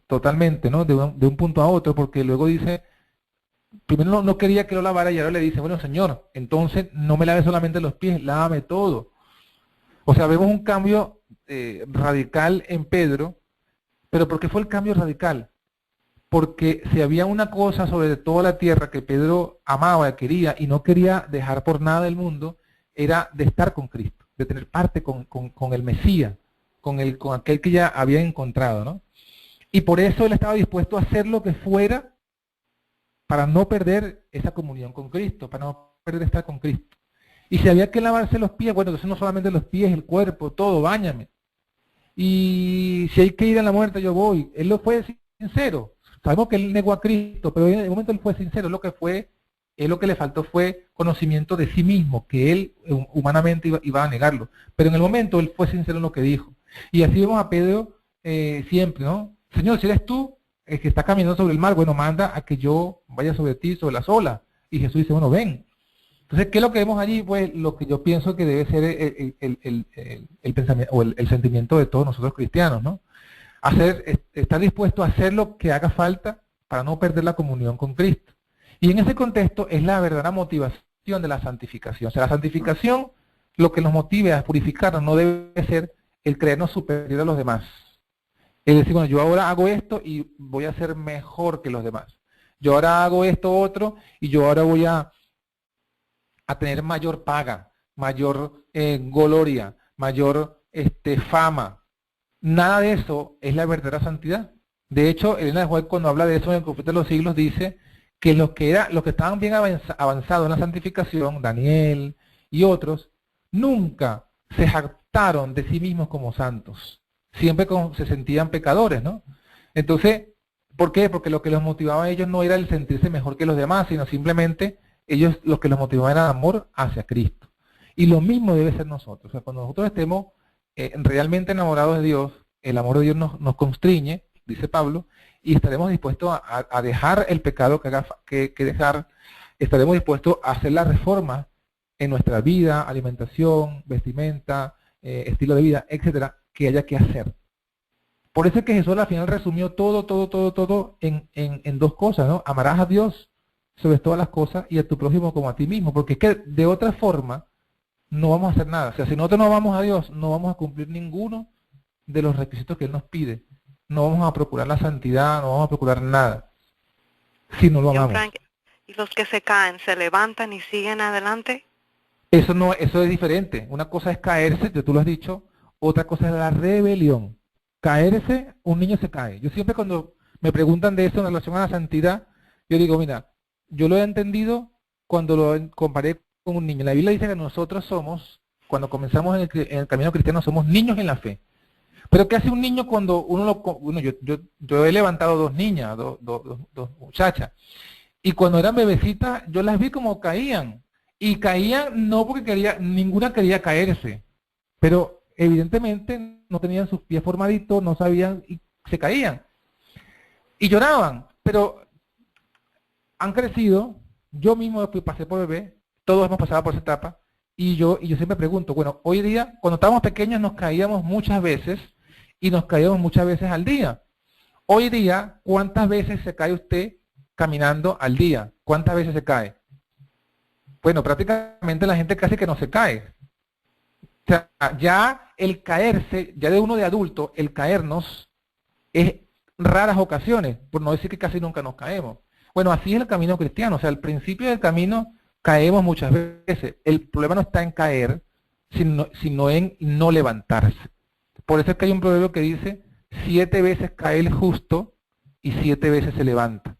totalmente, ¿no? De un punto a otro, porque luego dice, primero no quería que lo lavara y ahora le dice, bueno Señor, entonces no me laves solamente los pies, lávame todo. O sea, vemos un cambio radical en Pedro, pero ¿por qué fue el cambio radical? Porque si había una cosa sobre toda la tierra que Pedro amaba, quería y no quería dejar por nada del mundo, era de estar con Cristo, de tener parte con el Mesías, con aquel que ya había encontrado, ¿no? Y por eso él estaba dispuesto a hacer lo que fuera para no perder esa comunión con Cristo, para no perder estar con Cristo. Y si había que lavarse los pies, bueno, entonces no solamente los pies, el cuerpo, todo, báñame. Y si hay que ir a la muerte, yo voy. Él lo fue sincero. Sabemos que él negó a Cristo, pero en el momento él fue sincero. Lo que le faltó fue conocimiento de sí mismo, que él humanamente iba a negarlo. Pero en el momento él fue sincero en lo que dijo. Y así vemos a Pedro siempre, ¿no? Señor, si eres tú el que está caminando sobre el mar, bueno, manda a que yo vaya sobre ti, sobre las olas. Y Jesús dice, bueno, ven. Entonces, ¿qué es lo que vemos allí? Pues lo que yo pienso que debe ser el pensamiento o el sentimiento de todos nosotros cristianos, ¿no? Estar dispuesto a hacer lo que haga falta para no perder la comunión con Cristo. Y en ese contexto es la verdadera motivación de la santificación. O sea, la santificación, lo que nos motive a purificarnos no debe ser el creernos superior a los demás. Es decir, bueno, yo ahora hago esto y voy a ser mejor que los demás. Yo ahora hago esto otro y yo ahora voy a tener mayor paga, mayor gloria, mayor fama. Nada de eso es la verdadera santidad. De hecho, Elena de White, cuando habla de eso en el Conflicto de los Siglos, dice que los que estaban bien avanzados en la santificación, Daniel y otros, nunca se jactaron de sí mismos como santos. Siempre se sentían pecadores, ¿no? Entonces, ¿por qué? Porque lo que los motivaba a ellos no era el sentirse mejor que los demás, sino simplemente ellos lo que los motivaba era amor hacia Cristo. Y lo mismo debe ser nosotros. O sea, cuando nosotros estemos realmente enamorados de Dios, el amor de Dios nos constriñe, dice Pablo, y estaremos dispuestos a dejar el pecado que dejar, estaremos dispuestos a hacer las reformas en nuestra vida, alimentación, vestimenta, estilo de vida, etcétera, que haya que hacer. Por eso es que Jesús al final resumió todo en dos cosas, ¿no? Amarás a Dios sobre todas las cosas y a tu prójimo como a ti mismo, porque es que de otra forma no vamos a hacer nada. O sea, si nosotros no vamos a Dios, no vamos a cumplir ninguno de los requisitos que Él nos pide. No vamos a procurar la santidad, no vamos a procurar nada, si no lo amamos. Frank, ¿y los que se caen, se levantan y siguen adelante? Eso es diferente. Una cosa es caerse, tú lo has dicho, otra cosa es la rebelión. Caerse, un niño se cae. Yo siempre cuando me preguntan de eso en relación a la santidad, yo digo, mira, yo lo he entendido cuando lo comparé un niño. La Biblia dice que nosotros somos, cuando comenzamos en el camino cristiano, somos niños en la fe. Pero ¿qué hace un niño cuando yo he levantado dos niñas, dos muchachas, y cuando eran bebecitas yo las vi como caían, y caían no porque ninguna quería caerse, pero evidentemente no tenían sus pies formaditos, no sabían y se caían. Y lloraban, pero han crecido, yo mismo que pasé por bebé, todos hemos pasado por esa etapa, y yo siempre pregunto, bueno, hoy día, cuando estábamos pequeños nos caíamos muchas veces, y nos caíamos muchas veces al día. Hoy día, ¿cuántas veces se cae usted caminando al día? ¿Cuántas veces se cae? Bueno, prácticamente la gente casi que no se cae. O sea, ya el caerse, ya de uno de adulto, el caernos es raras ocasiones, por no decir que casi nunca nos caemos. Bueno, así es el camino cristiano, o sea, al principio del camino caemos muchas veces. El problema no está en caer, sino en no levantarse. Por eso es que hay un proverbio que dice, 7 veces cae el justo y 7 veces se levanta.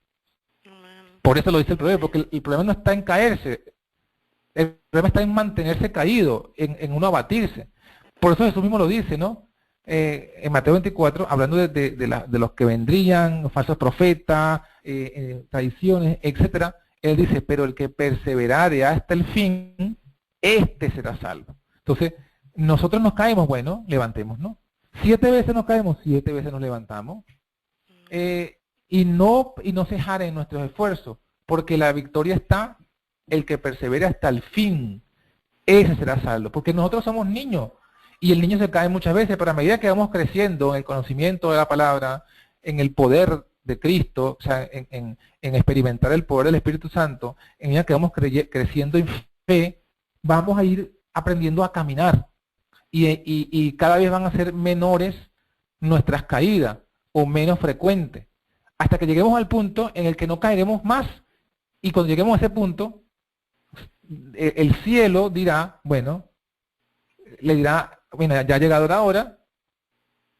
Por eso lo dice el proverbio, porque el problema no está en caerse, el problema está en mantenerse caído, en uno abatirse. Por eso Jesús mismo lo dice, ¿no? En Mateo 24, hablando de los que vendrían, falsos profetas, tradiciones, etcétera, él dice, pero el que perseverare hasta el fin, este será salvo. Entonces, nosotros nos caemos, bueno, levantemos, ¿no? 7 veces nos caemos, 7 veces nos levantamos. Y no cejar en nuestros esfuerzos, porque la victoria está, el que persevere hasta el fin, ese será salvo. Porque nosotros somos niños, y el niño se cae muchas veces, pero a medida que vamos creciendo en el conocimiento de la palabra, en el poder de Cristo, o sea, en experimentar el poder del Espíritu Santo, en medida que vamos creciendo en fe, vamos a ir aprendiendo a caminar. Y cada vez van a ser menores nuestras caídas, o menos frecuentes, hasta que lleguemos al punto en el que no caeremos más. Y cuando lleguemos a ese punto, el cielo dirá, bueno, le dirá, bueno, ya ha llegado la hora,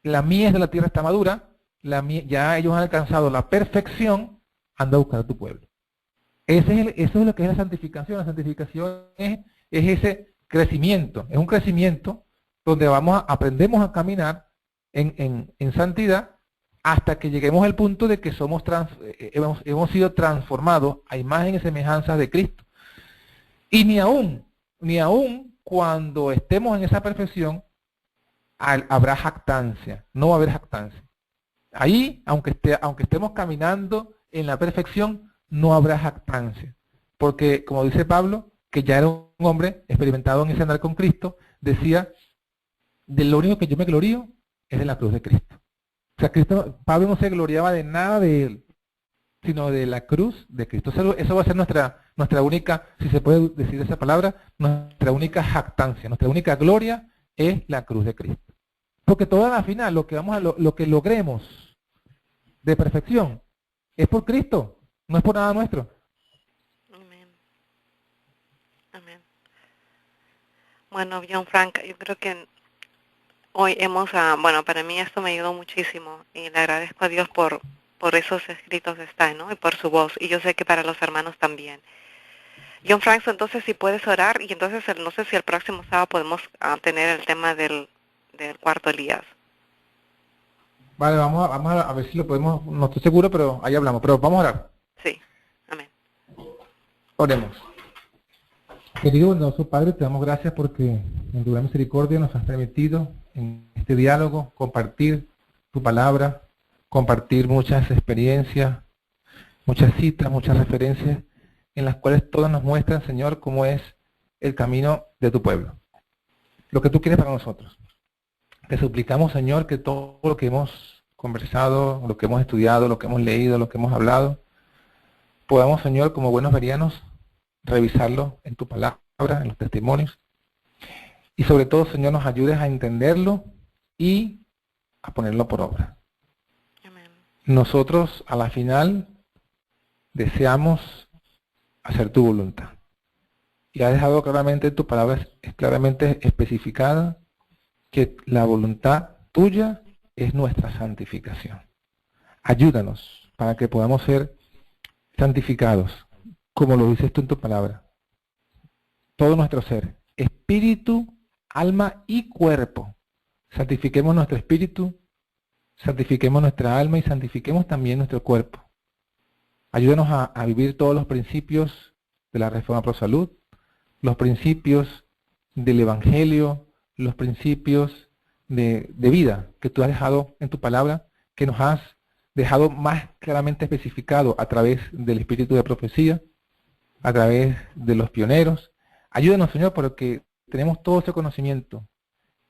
la mies de la tierra está madura, ya ellos han alcanzado la perfección, anda a buscar a tu pueblo. Eso es lo que es la santificación. La santificación es ese crecimiento, es un crecimiento donde aprendemos a caminar en santidad hasta que lleguemos al punto de que hemos sido transformados a imagen y semejanza de Cristo. Y ni aún cuando estemos en esa perfección, habrá jactancia, no va a haber jactancia. Ahí, aunque estemos caminando en la perfección, no habrá jactancia. Porque, como dice Pablo, que ya era un hombre experimentado en ese andar con Cristo, decía, de lo único que yo me glorío es de la cruz de Cristo. O sea, Pablo no se gloriaba de nada de él, sino de la cruz de Cristo. Eso va a ser nuestra única, si se puede decir esa palabra, nuestra única jactancia, nuestra única gloria es la cruz de Cristo. Porque toda la final, lo que logremos de perfección es por Cristo, no es por nada nuestro. Amén. Amén. Bueno, John Frank, yo creo que hoy bueno, para mí esto me ayudó muchísimo y le agradezco a Dios por esos escritos están, ¿no? Y por su voz, y yo sé que para los hermanos también. John Frank, entonces si puedes orar, y entonces no sé si el próximo sábado podemos tener el tema del cuarto Elías. Vale, vamos a ver si lo podemos, no estoy seguro, pero ahí hablamos, pero vamos a orar. Sí, amén. Oremos. Querido bondadoso Padre, te damos gracias porque en tu gran misericordia nos has permitido en este diálogo compartir tu palabra, compartir muchas experiencias, muchas citas, muchas referencias, en las cuales todas nos muestran, Señor, cómo es el camino de tu pueblo, lo que tú quieres para nosotros. Te suplicamos, Señor, que todo lo que hemos conversado, lo que hemos estudiado, lo que hemos leído, lo que hemos hablado, podamos, Señor, como buenos verianos, revisarlo en tu palabra, en los testimonios, y sobre todo, Señor, nos ayudes a entenderlo y a ponerlo por obra. Amén. Nosotros, a la final, deseamos hacer tu voluntad. Y has dejado claramente en tu palabra, es claramente especificada, que la voluntad tuya es nuestra santificación. Ayúdanos para que podamos ser santificados, como lo dices tú en tu palabra. todo nuestro ser, espíritu, alma y cuerpo. Santifiquemos nuestro espíritu, santifiquemos nuestra alma y santifiquemos también nuestro cuerpo. Ayúdanos a vivir todos los principios de la Reforma Pro Salud, los principios del Evangelio, los principios de vida que tú has dejado en tu palabra, que nos has dejado más claramente especificado a través del espíritu de profecía, a través de los pioneros. Ayúdanos, Señor, porque tenemos todo ese conocimiento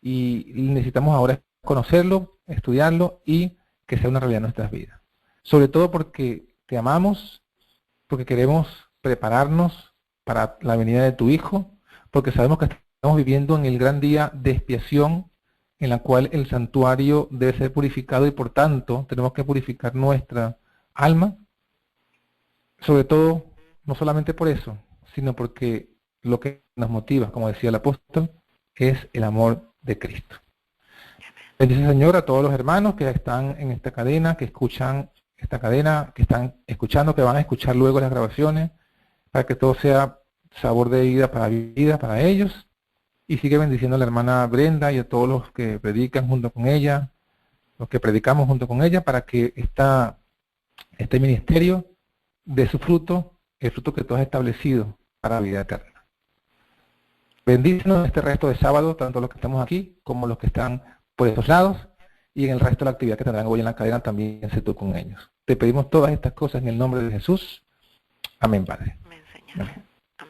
y necesitamos ahora conocerlo, estudiarlo y que sea una realidad en nuestras vidas. Sobre todo porque te amamos, porque queremos prepararnos para la venida de tu Hijo, porque sabemos que estamos viviendo en el gran día de expiación en la cual el santuario debe ser purificado y por tanto tenemos que purificar nuestra alma, sobre todo, no solamente por eso, sino porque lo que nos motiva, como decía el apóstol, es el amor de Cristo. Bendice, Señor, a todos los hermanos que están en esta cadena, que escuchan esta cadena, que están escuchando, que van a escuchar luego las grabaciones, para que todo sea sabor de vida para ellos. Y sigue bendiciendo a la hermana Brenda y a todos los que predican junto con ella, los que predicamos junto con ella, para que este ministerio dé su fruto, el fruto que tú has establecido para la vida eterna. Bendícenos este resto de sábado, tanto los que estamos aquí como los que están por estos lados, y en el resto de la actividad que tendrán hoy en la cadena también sé tú con ellos. Te pedimos todas estas cosas en el nombre de Jesús. Amén, Padre. Amén, Señor. Amén.